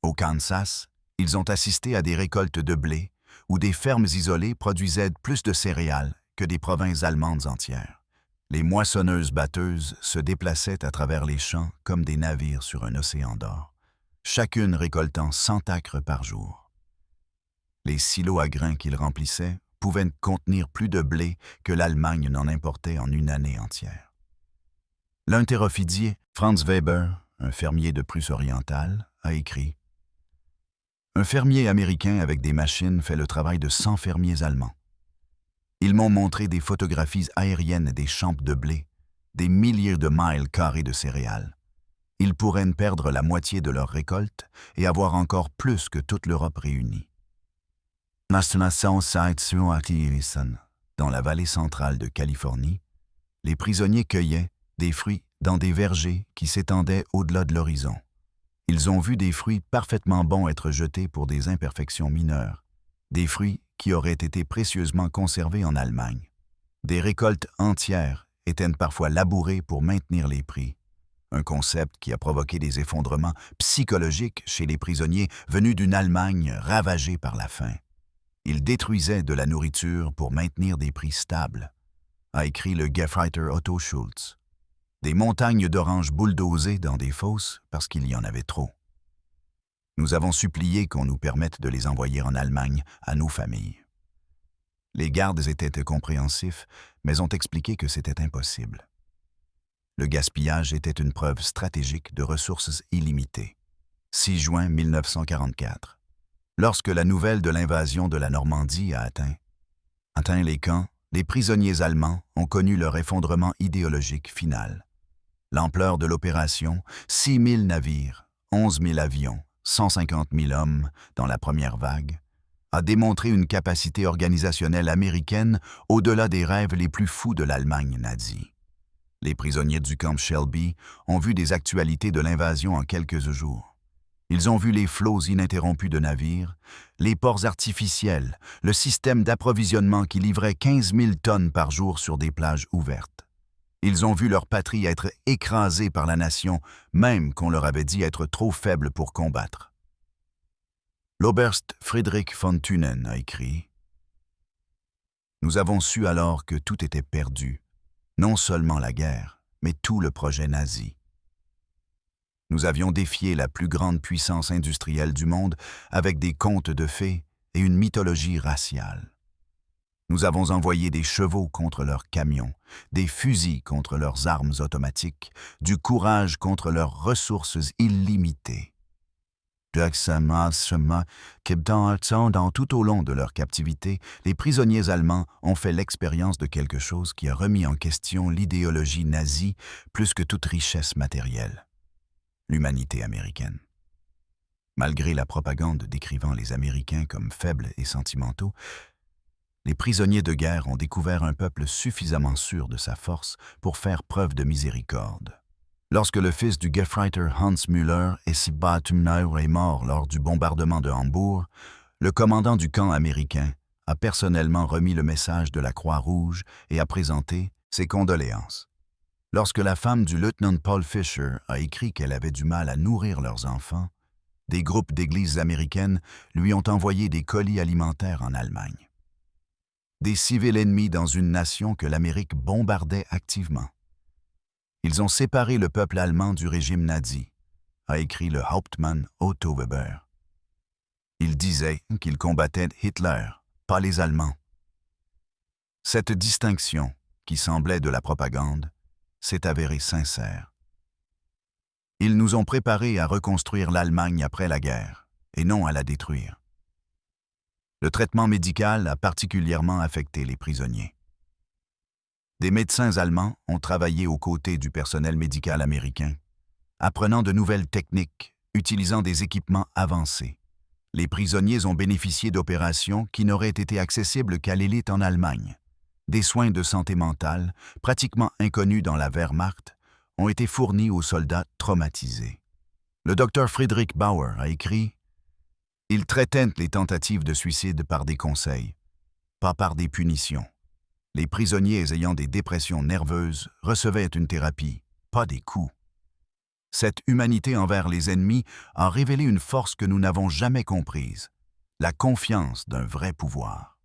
Au Kansas, ils ont assisté à des récoltes de blé où des fermes isolées produisaient plus de céréales que des provinces allemandes entières. Les moissonneuses-batteuses se déplaçaient à travers les champs comme des navires sur un océan d'or, chacune récoltant 100 acres par jour. Les silos à grains qu'ils remplissaient pouvaient contenir plus de blé que l'Allemagne n'en importait en une année entière. L'unteroffizier Franz Weber, un fermier de Prusse orientale, a écrit « Un fermier américain avec des machines fait le travail de 100 fermiers allemands. Ils m'ont montré des photographies aériennes des champs de blé, des milliers de miles carrés de céréales. Ils pourraient perdre la moitié de leur récolte et avoir encore plus que toute l'Europe réunie. » Dans la vallée centrale de Californie, les prisonniers cueillaient des fruits dans des vergers qui s'étendaient au-delà de l'horizon. Ils ont vu des fruits parfaitement bons être jetés pour des imperfections mineures, des fruits qui auraient été précieusement conservés en Allemagne. Des récoltes entières étaient parfois labourées pour maintenir les prix, un concept qui a provoqué des effondrements psychologiques chez les prisonniers venus d'une Allemagne ravagée par la faim. Ils détruisaient de la nourriture pour maintenir des prix stables, a écrit le Gefreiter Otto Schulz. Des montagnes d'oranges bulldozées dans des fosses parce qu'il y en avait trop. Nous avons supplié qu'on nous permette de les envoyer en Allemagne à nos familles. Les gardes étaient compréhensifs, mais ont expliqué que c'était impossible. Le gaspillage était une preuve stratégique de ressources illimitées. 6 juin 1944. Lorsque la nouvelle de l'invasion de la Normandie a atteint les camps, les prisonniers allemands ont connu leur effondrement idéologique final. L'ampleur de l'opération, 6 000 navires, 11 000 avions, 150 000 hommes dans la première vague, a démontré une capacité organisationnelle américaine au-delà des rêves les plus fous de l'Allemagne nazie. Les prisonniers du camp Shelby ont vu des actualités de l'invasion en quelques jours. Ils ont vu les flots ininterrompus de navires, les ports artificiels, le système d'approvisionnement qui livrait 15 000 tonnes par jour sur des plages ouvertes. Ils ont vu leur patrie être écrasée par la nation, même qu'on leur avait dit être trop faible pour combattre. L'Oberst Friedrich von Thünen a écrit « Nous avons su alors que tout était perdu, non seulement la guerre, mais tout le projet nazi. Nous avions défié la plus grande puissance industrielle du monde avec des contes de fées et une mythologie raciale. Nous avons envoyé des chevaux contre leurs camions, des fusils contre leurs armes automatiques, du courage contre leurs ressources illimitées. Dans tout au long de leur captivité, les prisonniers allemands ont fait l'expérience de quelque chose qui a remis en question l'idéologie nazie plus que toute richesse matérielle. L'humanité américaine. Malgré la propagande décrivant les Américains comme faibles et sentimentaux, les prisonniers de guerre ont découvert un peuple suffisamment sûr de sa force pour faire preuve de miséricorde. Lorsque le fils du Gefreiter Hans Müller et Sibat Thümner est mort lors du bombardement de Hambourg, le commandant du camp américain a personnellement remis le message de la Croix-Rouge et a présenté ses condoléances. Lorsque la femme du lieutenant Paul Fisher a écrit qu'elle avait du mal à nourrir leurs enfants, des groupes d'églises américaines lui ont envoyé des colis alimentaires en Allemagne. Des civils ennemis dans une nation que l'Amérique bombardait activement. Ils ont séparé le peuple allemand du régime nazi, a écrit le Hauptmann Otto Weber. Il disait qu'il combattait Hitler, pas les Allemands. Cette distinction, qui semblait de la propagande, s'est avéré sincère. Ils nous ont préparés à reconstruire l'Allemagne après la guerre, et non à la détruire. Le traitement médical a particulièrement affecté les prisonniers. Des médecins allemands ont travaillé aux côtés du personnel médical américain, apprenant de nouvelles techniques, utilisant des équipements avancés. Les prisonniers ont bénéficié d'opérations qui n'auraient été accessibles qu'à l'élite en Allemagne. Des soins de santé mentale, pratiquement inconnus dans la Wehrmacht, ont été fournis aux soldats traumatisés. Le docteur Friedrich Bauer a écrit « Ils traitaient les tentatives de suicide par des conseils, pas par des punitions. Les prisonniers ayant des dépressions nerveuses recevaient une thérapie, pas des coups. Cette humanité envers les ennemis a révélé une force que nous n'avons jamais comprise, la confiance d'un vrai pouvoir. »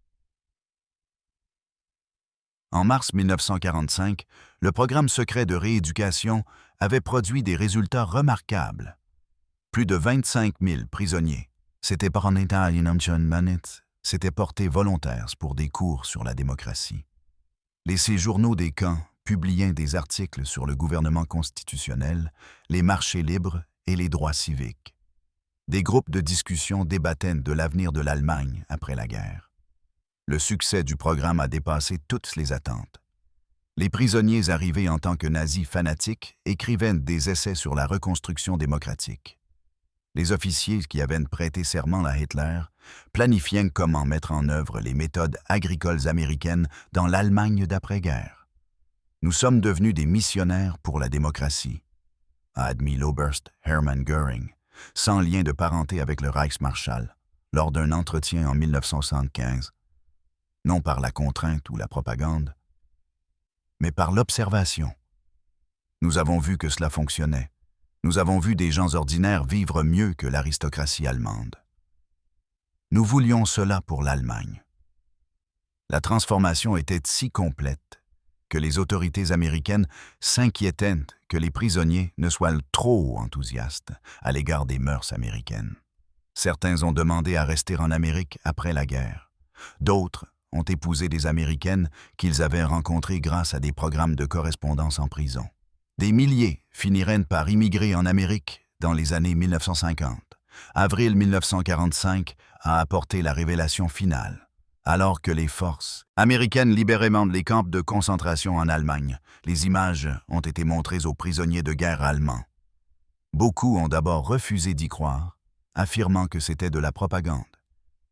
En mars 1945, le programme secret de rééducation avait produit des résultats remarquables. Plus de 25 000 prisonniers s'étaient portés volontaires pour des cours sur la démocratie. Les journaux des camps publiaient des articles sur le gouvernement constitutionnel, les marchés libres et les droits civiques. Des groupes de discussion débattaient de l'avenir de l'Allemagne après la guerre. Le succès du programme a dépassé toutes les attentes. Les prisonniers arrivés en tant que nazis fanatiques écrivaient des essais sur la reconstruction démocratique. Les officiers qui avaient prêté serment à Hitler planifiaient comment mettre en œuvre les méthodes agricoles américaines dans l'Allemagne d'après-guerre. Nous sommes devenus des missionnaires pour la démocratie, a admis l'Oberst Hermann Göring, sans lien de parenté avec le Reichsmarschall, lors d'un entretien en 1975. Non par la contrainte ou la propagande, mais par l'observation. Nous avons vu que cela fonctionnait. Nous avons vu des gens ordinaires vivre mieux que l'aristocratie allemande. Nous voulions cela pour l'Allemagne. La transformation était si complète que les autorités américaines s'inquiétaient que les prisonniers ne soient trop enthousiastes à l'égard des mœurs américaines. Certains ont demandé à rester en Amérique après la guerre. D'autres ont épousé des Américaines qu'ils avaient rencontrées grâce à des programmes de correspondance en prison. Des milliers finiraient par immigrer en Amérique dans les années 1950. Avril 1945 a apporté la révélation finale. Alors que les forces américaines libéraient les camps de concentration en Allemagne, les images ont été montrées aux prisonniers de guerre allemands. Beaucoup ont d'abord refusé d'y croire, affirmant que c'était de la propagande.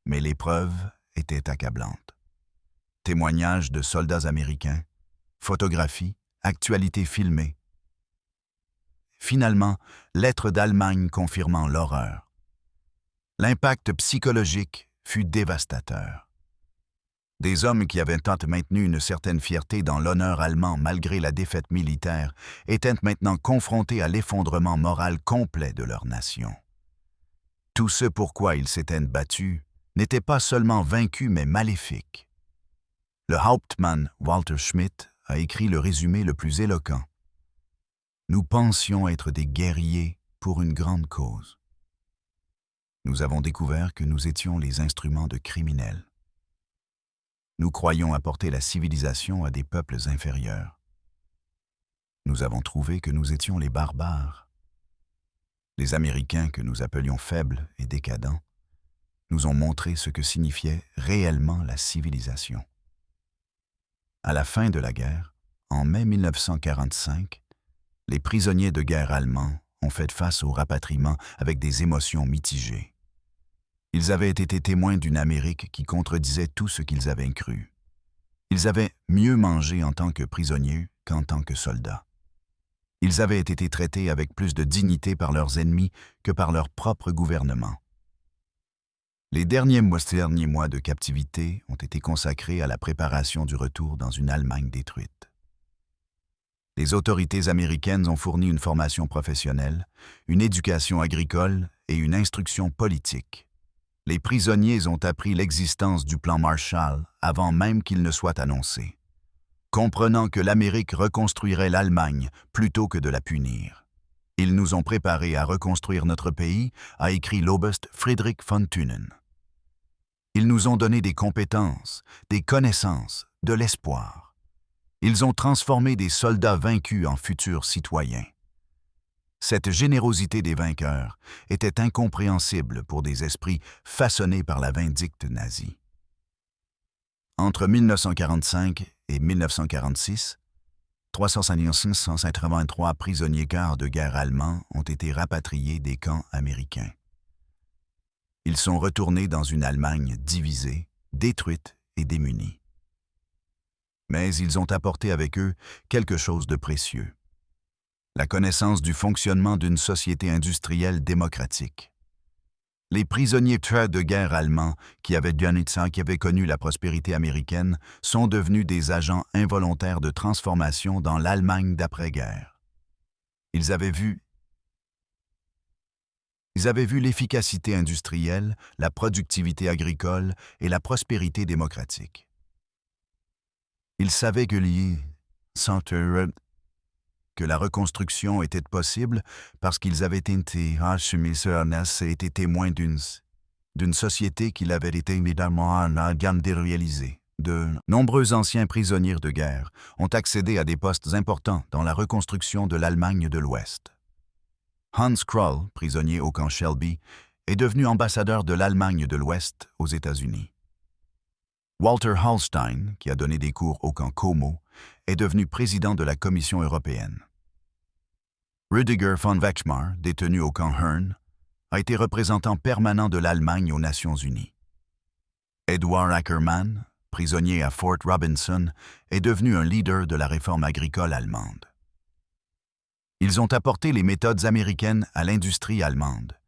Mais les preuves étaient accablantes. Témoignages de soldats américains, photographies, actualités filmées. Finalement, lettres d'Allemagne confirmant l'horreur. L'impact psychologique fut dévastateur. Des hommes qui avaient tant maintenu une certaine fierté dans l'honneur allemand malgré la défaite militaire étaient maintenant confrontés à l'effondrement moral complet de leur nation. Tout ce pour quoi ils s'étaient battus n'était pas seulement vaincu mais maléfique. Le Hauptmann Walter Schmidt a écrit le résumé le plus éloquent. Nous pensions être des guerriers pour une grande cause. Nous avons découvert que nous étions les instruments de criminels. Nous croyions apporter la civilisation à des peuples inférieurs. Nous avons trouvé que nous étions les barbares. Les Américains que nous appelions faibles et décadents nous ont montré ce que signifiait réellement la civilisation. À la fin de la guerre, en mai 1945, les prisonniers de guerre allemands ont fait face au rapatriement avec des émotions mitigées. Ils avaient été témoins d'une Amérique qui contredisait tout ce qu'ils avaient cru. Ils avaient mieux mangé en tant que prisonniers qu'en tant que soldats. Ils avaient été traités avec plus de dignité par leurs ennemis que par leur propre gouvernement. Les derniers mois de captivité ont été consacrés à la préparation du retour dans une Allemagne détruite. Les autorités américaines ont fourni une formation professionnelle, une éducation agricole et une instruction politique. Les prisonniers ont appris l'existence du plan Marshall avant même qu'il ne soit annoncé, comprenant que l'Amérique reconstruirait l'Allemagne plutôt que de la punir. Ils nous ont préparés à reconstruire notre pays, a écrit l'Oberst Friedrich von Thünen. Ils nous ont donné des compétences, des connaissances, de l'espoir. Ils ont transformé des soldats vaincus en futurs citoyens. Cette générosité des vainqueurs était incompréhensible pour des esprits façonnés par la vindicte nazie. Entre 1945 et 1946, 383 prisonniers de guerre allemands ont été rapatriés des camps américains. Ils sont retournés dans une Allemagne divisée, détruite et démunie. Mais ils ont apporté avec eux quelque chose de précieux: la connaissance du fonctionnement d'une société industrielle démocratique. Les prisonniers de guerre allemands qui avaient connu la prospérité américaine sont devenus des agents involontaires de transformation dans l'Allemagne d'après-guerre. Ils avaient vu l'efficacité industrielle, la productivité agricole et la prospérité démocratique. Ils savaient que la reconstruction était possible parce qu'ils avaient été témoins d'une société qui avait été évidemment réalisée. De nombreux anciens prisonniers de guerre ont accédé à des postes importants dans la reconstruction de l'Allemagne de l'Ouest. Hans Kroll, prisonnier au camp Shelby, est devenu ambassadeur de l'Allemagne de l'Ouest aux États-Unis. Walter Hallstein, qui a donné des cours au camp Como, est devenu président de la Commission européenne. Rüdiger von Wechmar, détenu au camp Hearn, a été représentant permanent de l'Allemagne aux Nations unies. Edward Ackermann, prisonnier à Fort Robinson, est devenu un leader de la réforme agricole allemande. Ils ont apporté les méthodes américaines à l'industrie allemande,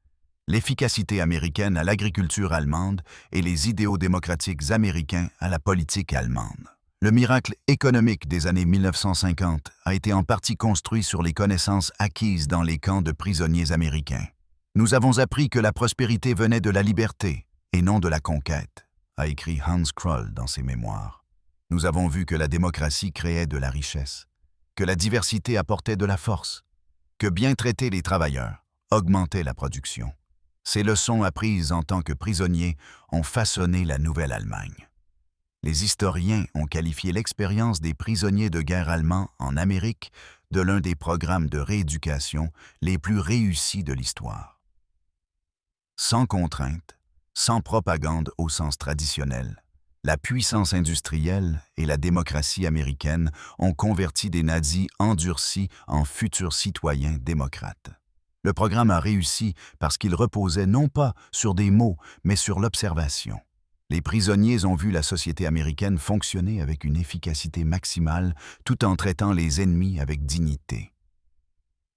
l'efficacité américaine à l'agriculture allemande et les idéaux démocratiques américains à la politique allemande. Le miracle économique des années 1950 a été en partie construit sur les connaissances acquises dans les camps de prisonniers américains. Nous avons appris que la prospérité venait de la liberté et non de la conquête, a écrit Hans Kroll dans ses mémoires. Nous avons vu que la démocratie créait de la richesse, que la diversité apportait de la force, que bien traiter les travailleurs augmentait la production. Ces leçons apprises en tant que prisonniers ont façonné la nouvelle Allemagne. Les historiens ont qualifié l'expérience des prisonniers de guerre allemands en Amérique de l'un des programmes de rééducation les plus réussis de l'histoire. Sans contrainte, sans propagande au sens traditionnel, la puissance industrielle et la démocratie américaine ont converti des nazis endurcis en futurs citoyens démocrates. Le programme a réussi parce qu'il reposait non pas sur des mots, mais sur l'observation. Les prisonniers ont vu la société américaine fonctionner avec une efficacité maximale tout en traitant les ennemis avec dignité.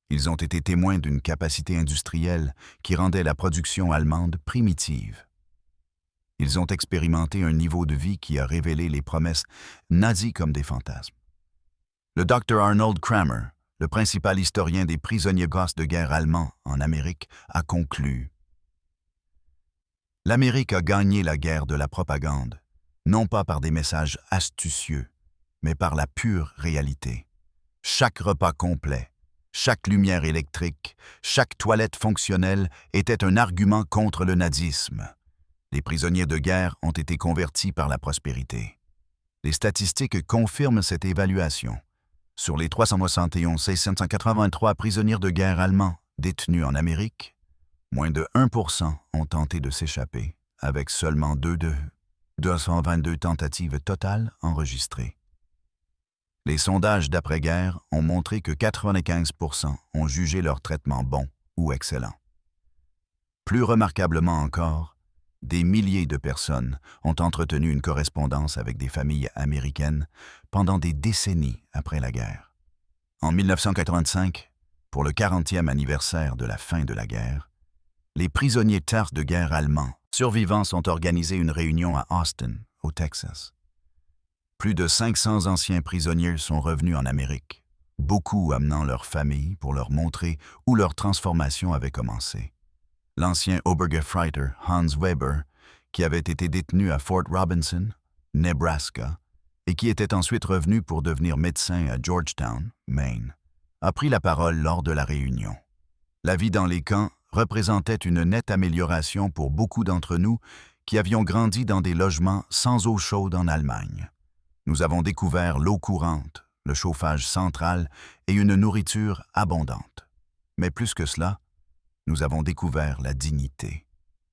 Ils ont été témoins d'une capacité industrielle qui rendait la production allemande primitive. Ils ont expérimenté un niveau de vie qui a révélé les promesses nazies comme des fantasmes. Le Dr Arnold Kramer, le principal historien des prisonniers de guerre allemands en Amérique, a conclu: l'Amérique a gagné la guerre de la propagande, non pas par des messages astucieux, mais par la pure réalité. Chaque repas complet, chaque lumière électrique, chaque toilette fonctionnelle était un argument contre le nazisme. Les prisonniers de guerre ont été convertis par la prospérité. Les statistiques confirment cette évaluation. Sur les 371 683 prisonniers de guerre allemands détenus en Amérique, moins de 1% ont tenté de s'échapper, avec seulement 222 tentatives totales enregistrées. Les sondages d'après-guerre ont montré que 95% ont jugé leur traitement bon ou excellent. Plus remarquablement encore, des milliers de personnes ont entretenu une correspondance avec des familles américaines pendant des décennies après la guerre. En 1985, pour le 40e anniversaire de la fin de la guerre, les prisonniers de guerre allemands survivants ont organisé une réunion à Austin, au Texas. Plus de 500 anciens prisonniers sont revenus en Amérique, beaucoup amenant leurs familles pour leur montrer où leur transformation avait commencé. L'ancien Obergefreiter Hans Weber, qui avait été détenu à Fort Robinson, Nebraska, et qui était ensuite revenu pour devenir médecin à Georgetown, Maine, a pris la parole lors de la réunion. La vie dans les camps représentait une nette amélioration pour beaucoup d'entre nous qui avions grandi dans des logements sans eau chaude en Allemagne. Nous avons découvert l'eau courante, le chauffage central et une nourriture abondante. Mais plus que cela, nous avons découvert la dignité.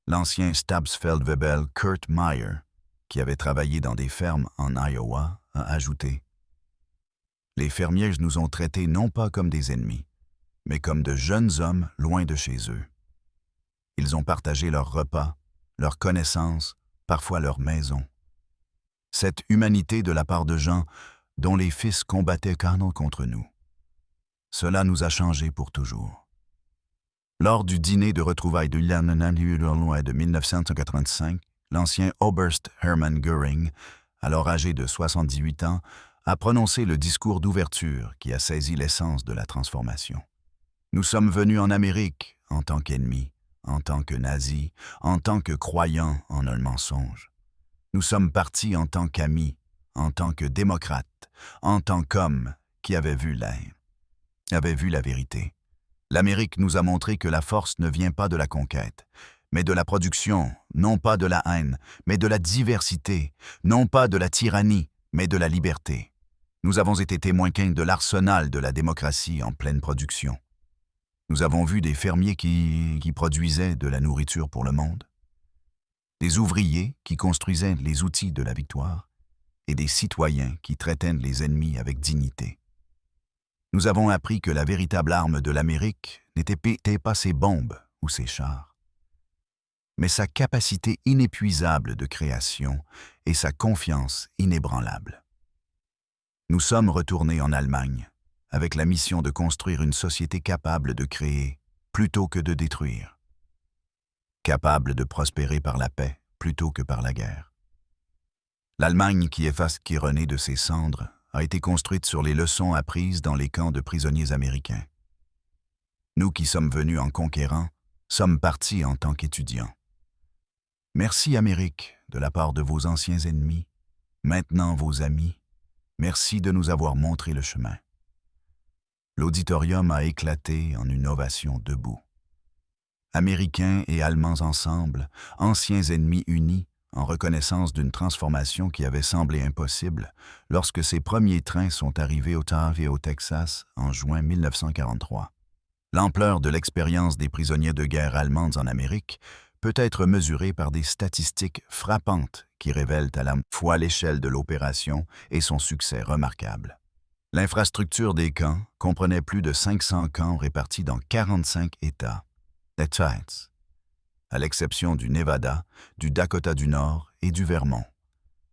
L'ancien Stabsfeldwebel Kurt Meyer, qui avait travaillé dans des fermes en Iowa, a ajouté « Les fermiers nous ont traités non pas comme des ennemis, mais comme de jeunes hommes loin de chez eux. Ils ont partagé leurs repas, leurs connaissances, parfois leurs maisons. Cette humanité de la part de gens dont les fils combattaient carrément contre nous. Cela nous a changés pour toujours. » Lors du dîner de retrouvailles de l'Illinois de 1985, l'ancien Oberst Hermann Göring, alors âgé de 78 ans, a prononcé le discours d'ouverture qui a saisi l'essence de la transformation. Nous sommes venus en Amérique en tant qu'ennemis, en tant que nazis, en tant que croyants en un mensonge. Nous sommes partis en tant qu'amis, en tant que démocrates, en tant qu'hommes qui avaient vu la vérité. L'Amérique nous a montré que la force ne vient pas de la conquête, mais de la production, non pas de la haine, mais de la diversité, non pas de la tyrannie, mais de la liberté. Nous avons été témoins de l'arsenal de la démocratie en pleine production. Nous avons vu des fermiers qui produisaient de la nourriture pour le monde, des ouvriers qui construisaient les outils de la victoire, et des citoyens qui traitaient les ennemis avec dignité. Nous avons appris que la véritable arme de l'Amérique n'était pas ses bombes ou ses chars, mais sa capacité inépuisable de création et sa confiance inébranlable. Nous sommes retournés en Allemagne avec la mission de construire une société capable de créer plutôt que de détruire, capable de prospérer par la paix plutôt que par la guerre. L'Allemagne qui renaît de ses cendres a été construite sur les leçons apprises dans les camps de prisonniers américains. Nous qui sommes venus en conquérant, sommes partis en tant qu'étudiants. Merci Amérique, de la part de vos anciens ennemis, maintenant vos amis, merci de nous avoir montré le chemin. L'auditorium a éclaté en une ovation debout. Américains et Allemands ensemble, anciens ennemis unis, en reconnaissance d'une transformation qui avait semblé impossible lorsque ces premiers trains sont arrivés au Tahoe et au Texas en juin 1943. L'ampleur de l'expérience des prisonniers de guerre allemands en Amérique peut être mesurée par des statistiques frappantes qui révèlent à la fois l'échelle de l'opération et son succès remarquable. L'infrastructure des camps comprenait plus de 500 camps répartis dans 45 États, à l'exception du Nevada, du Dakota du Nord et du Vermont.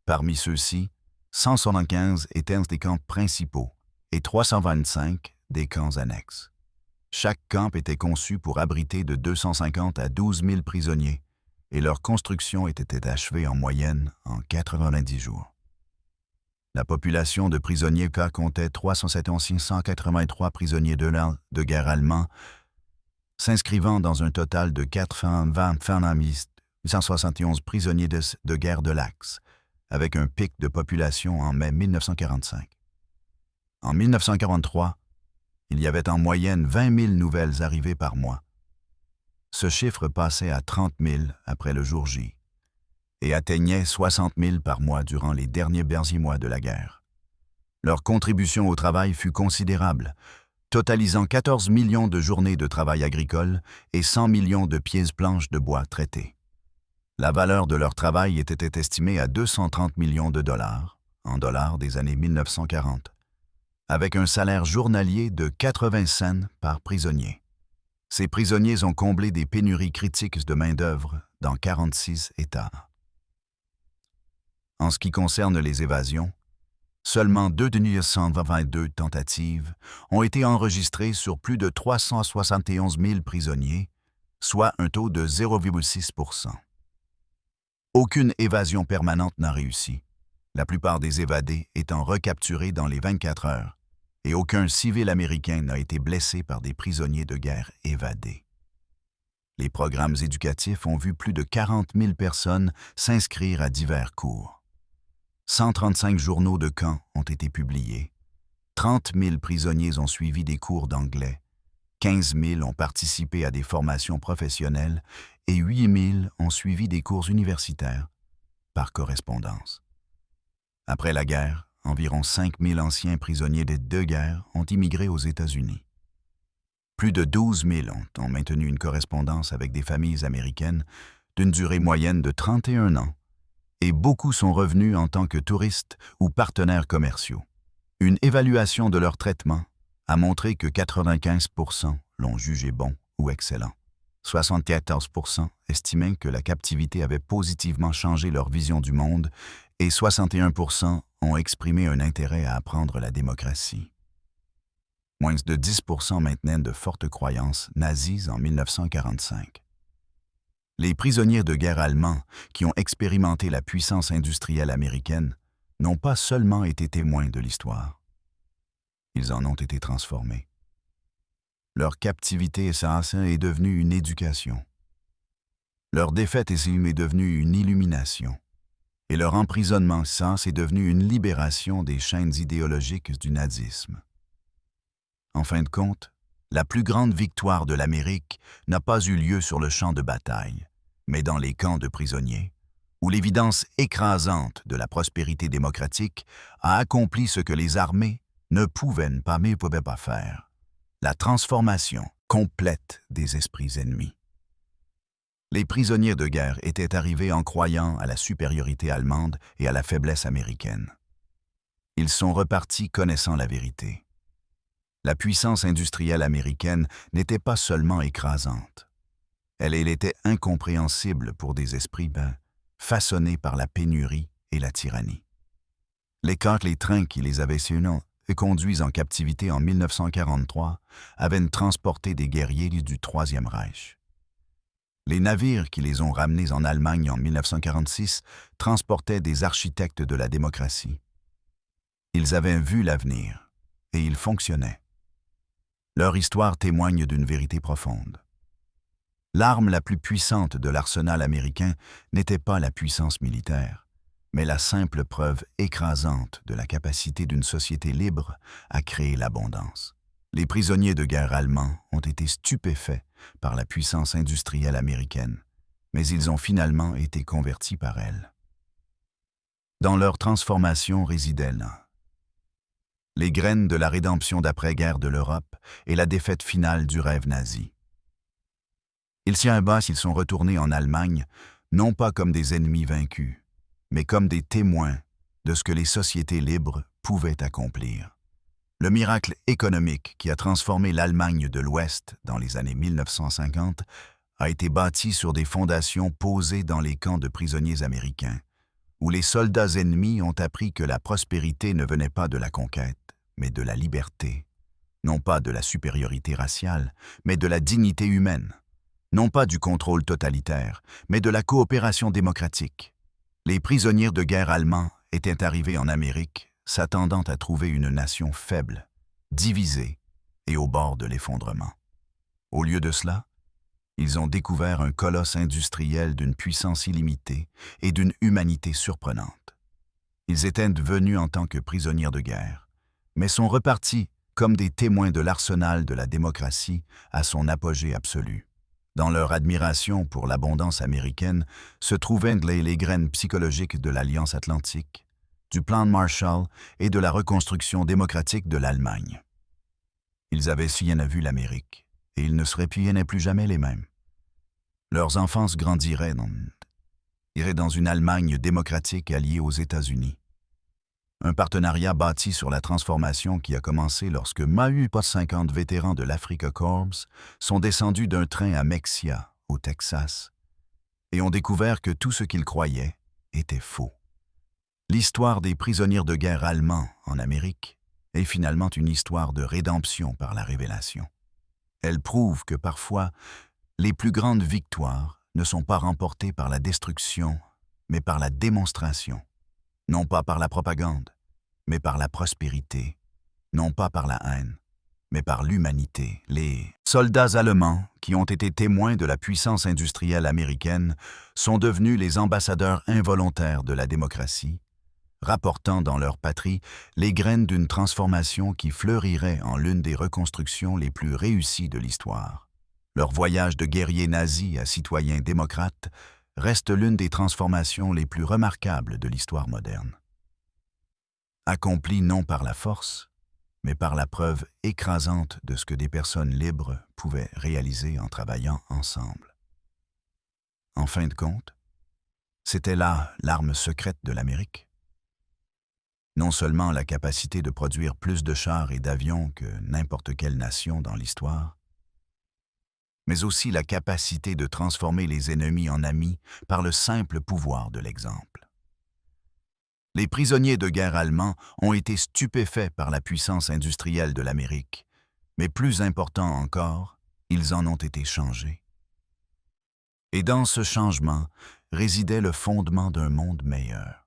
Parmi ceux-ci, 175 étaient des camps principaux et 325 des camps annexes. Chaque camp était conçu pour abriter de 250 à 12 000 prisonniers et leur construction était achevée en moyenne en 90 jours. La population de prisonniers comptait 383 prisonniers de guerre allemands, s'inscrivant dans un total de 871 prisonniers de guerre de l'Axe, avec un pic de population en mai 1945. En 1943, il y avait en moyenne 20 000 nouvelles arrivées par mois. Ce chiffre passait à 30 000 après le jour J et atteignait 60 000 par mois durant les derniers mois de la guerre. Leur contribution au travail fut considérable, totalisant 14 millions de journées de travail agricole et 100 millions de pièces planches de bois traitées. La valeur de leur travail était estimée à 230 millions de dollars, en dollars des années 1940, avec un salaire journalier de 80 cents par prisonnier. Ces prisonniers ont comblé des pénuries critiques de main-d'œuvre dans 46 États. En ce qui concerne les évasions, seulement 222 tentatives ont été enregistrées sur plus de 371 000 prisonniers, soit un taux de 0,6 %. Aucune évasion permanente n'a réussi, la plupart des évadés étant recapturés dans les 24 heures, et aucun civil américain n'a été blessé par des prisonniers de guerre évadés. Les programmes éducatifs ont vu plus de 40 000 personnes s'inscrire à divers cours. 135 journaux de camp ont été publiés. 30 000 prisonniers ont suivi des cours d'anglais. 15 000 ont participé à des formations professionnelles et 8 000 ont suivi des cours universitaires par correspondance. Après la guerre, environ 5000 anciens prisonniers des deux guerres ont immigré aux États-Unis. Plus de 12 000 ont maintenu une correspondance avec des familles américaines d'une durée moyenne de 31 ans, et beaucoup sont revenus en tant que touristes ou partenaires commerciaux. Une évaluation de leur traitement a montré que 95% l'ont jugé bon ou excellent. 74% estimaient que la captivité avait positivement changé leur vision du monde et 61% ont exprimé un intérêt à apprendre la démocratie. Moins de 10% maintenaient de fortes croyances nazies en 1945. Les prisonniers de guerre allemands qui ont expérimenté la puissance industrielle américaine n'ont pas seulement été témoins de l'histoire. Ils en ont été transformés. Leur captivité est devenue une éducation. Leur défaite est devenue une illumination. Et leur emprisonnement est devenu une libération des chaînes idéologiques du nazisme. En fin de compte, la plus grande victoire de l'Amérique n'a pas eu lieu sur le champ de bataille, mais dans les camps de prisonniers, où l'évidence écrasante de la prospérité démocratique a accompli ce que les armées ne pouvaient pas faire, la transformation complète des esprits ennemis. Les prisonniers de guerre étaient arrivés en croyant à la supériorité allemande et à la faiblesse américaine. Ils sont repartis connaissant la vérité. La puissance industrielle américaine n'était pas seulement écrasante. Elle était incompréhensible pour des esprits façonnés par la pénurie et la tyrannie. Les trains qui les avaient conduits en captivité en 1943 avaient transporté des guerriers du Troisième Reich. Les navires qui les ont ramenés en Allemagne en 1946 transportaient des architectes de la démocratie. Ils avaient vu l'avenir, et ils fonctionnaient. Leur histoire témoigne d'une vérité profonde. L'arme la plus puissante de l'arsenal américain n'était pas la puissance militaire, mais la simple preuve écrasante de la capacité d'une société libre à créer l'abondance. Les prisonniers de guerre allemands ont été stupéfaits par la puissance industrielle américaine, mais ils ont finalement été convertis par elle. Dans leur transformation résidaient les graines de la rédemption d'après-guerre de l'Europe et la défaite finale du rêve nazi. Ils sont retournés en Allemagne, non pas comme des ennemis vaincus, mais comme des témoins de ce que les sociétés libres pouvaient accomplir. Le miracle économique qui a transformé l'Allemagne de l'Ouest dans les années 1950 a été bâti sur des fondations posées dans les camps de prisonniers américains, où les soldats ennemis ont appris que la prospérité ne venait pas de la conquête, mais de la liberté, non pas de la supériorité raciale, mais de la dignité humaine, non pas du contrôle totalitaire, mais de la coopération démocratique. Les prisonniers de guerre allemands étaient arrivés en Amérique, s'attendant à trouver une nation faible, divisée et au bord de l'effondrement. Au lieu de cela, ils ont découvert un colosse industriel d'une puissance illimitée et d'une humanité surprenante. Ils étaient venus en tant que prisonniers de guerre, mais sont repartis comme des témoins de l'arsenal de la démocratie à son apogée absolu. Dans leur admiration pour l'abondance américaine se trouvaient les graines psychologiques de l'Alliance atlantique, du plan de Marshall et de la reconstruction démocratique de l'Allemagne. Ils avaient vu l'Amérique, et ils ne seraient plus jamais les mêmes. Leurs enfants grandiraient dans une Allemagne démocratique alliée aux États-Unis. Un partenariat bâti sur la transformation qui a commencé lorsque 50 vétérans de l'Africa Corps sont descendus d'un train à Mexia, au Texas, et ont découvert que tout ce qu'ils croyaient était faux. L'histoire des prisonniers de guerre allemands en Amérique est finalement une histoire de rédemption par la révélation. Elle prouve que parfois, les plus grandes victoires ne sont pas remportées par la destruction, mais par la démonstration, non pas par la propagande, mais par la prospérité, non pas par la haine, mais par l'humanité. Les soldats allemands, qui ont été témoins de la puissance industrielle américaine, sont devenus les ambassadeurs involontaires de la démocratie, rapportant dans leur patrie les graines d'une transformation qui fleurirait en l'une des reconstructions les plus réussies de l'histoire. Leur voyage de guerriers nazis à citoyens démocrates reste l'une des transformations les plus remarquables de l'histoire moderne. accompli non par la force, mais par la preuve écrasante de ce que des personnes libres pouvaient réaliser en travaillant ensemble. En fin de compte, c'était là l'arme secrète de l'Amérique. Non seulement la capacité de produire plus de chars et d'avions que n'importe quelle nation dans l'histoire, mais aussi la capacité de transformer les ennemis en amis par le simple pouvoir de l'exemple. Les prisonniers de guerre allemands ont été stupéfaits par la puissance industrielle de l'Amérique, mais plus important encore, ils en ont été changés. Et dans ce changement résidait le fondement d'un monde meilleur.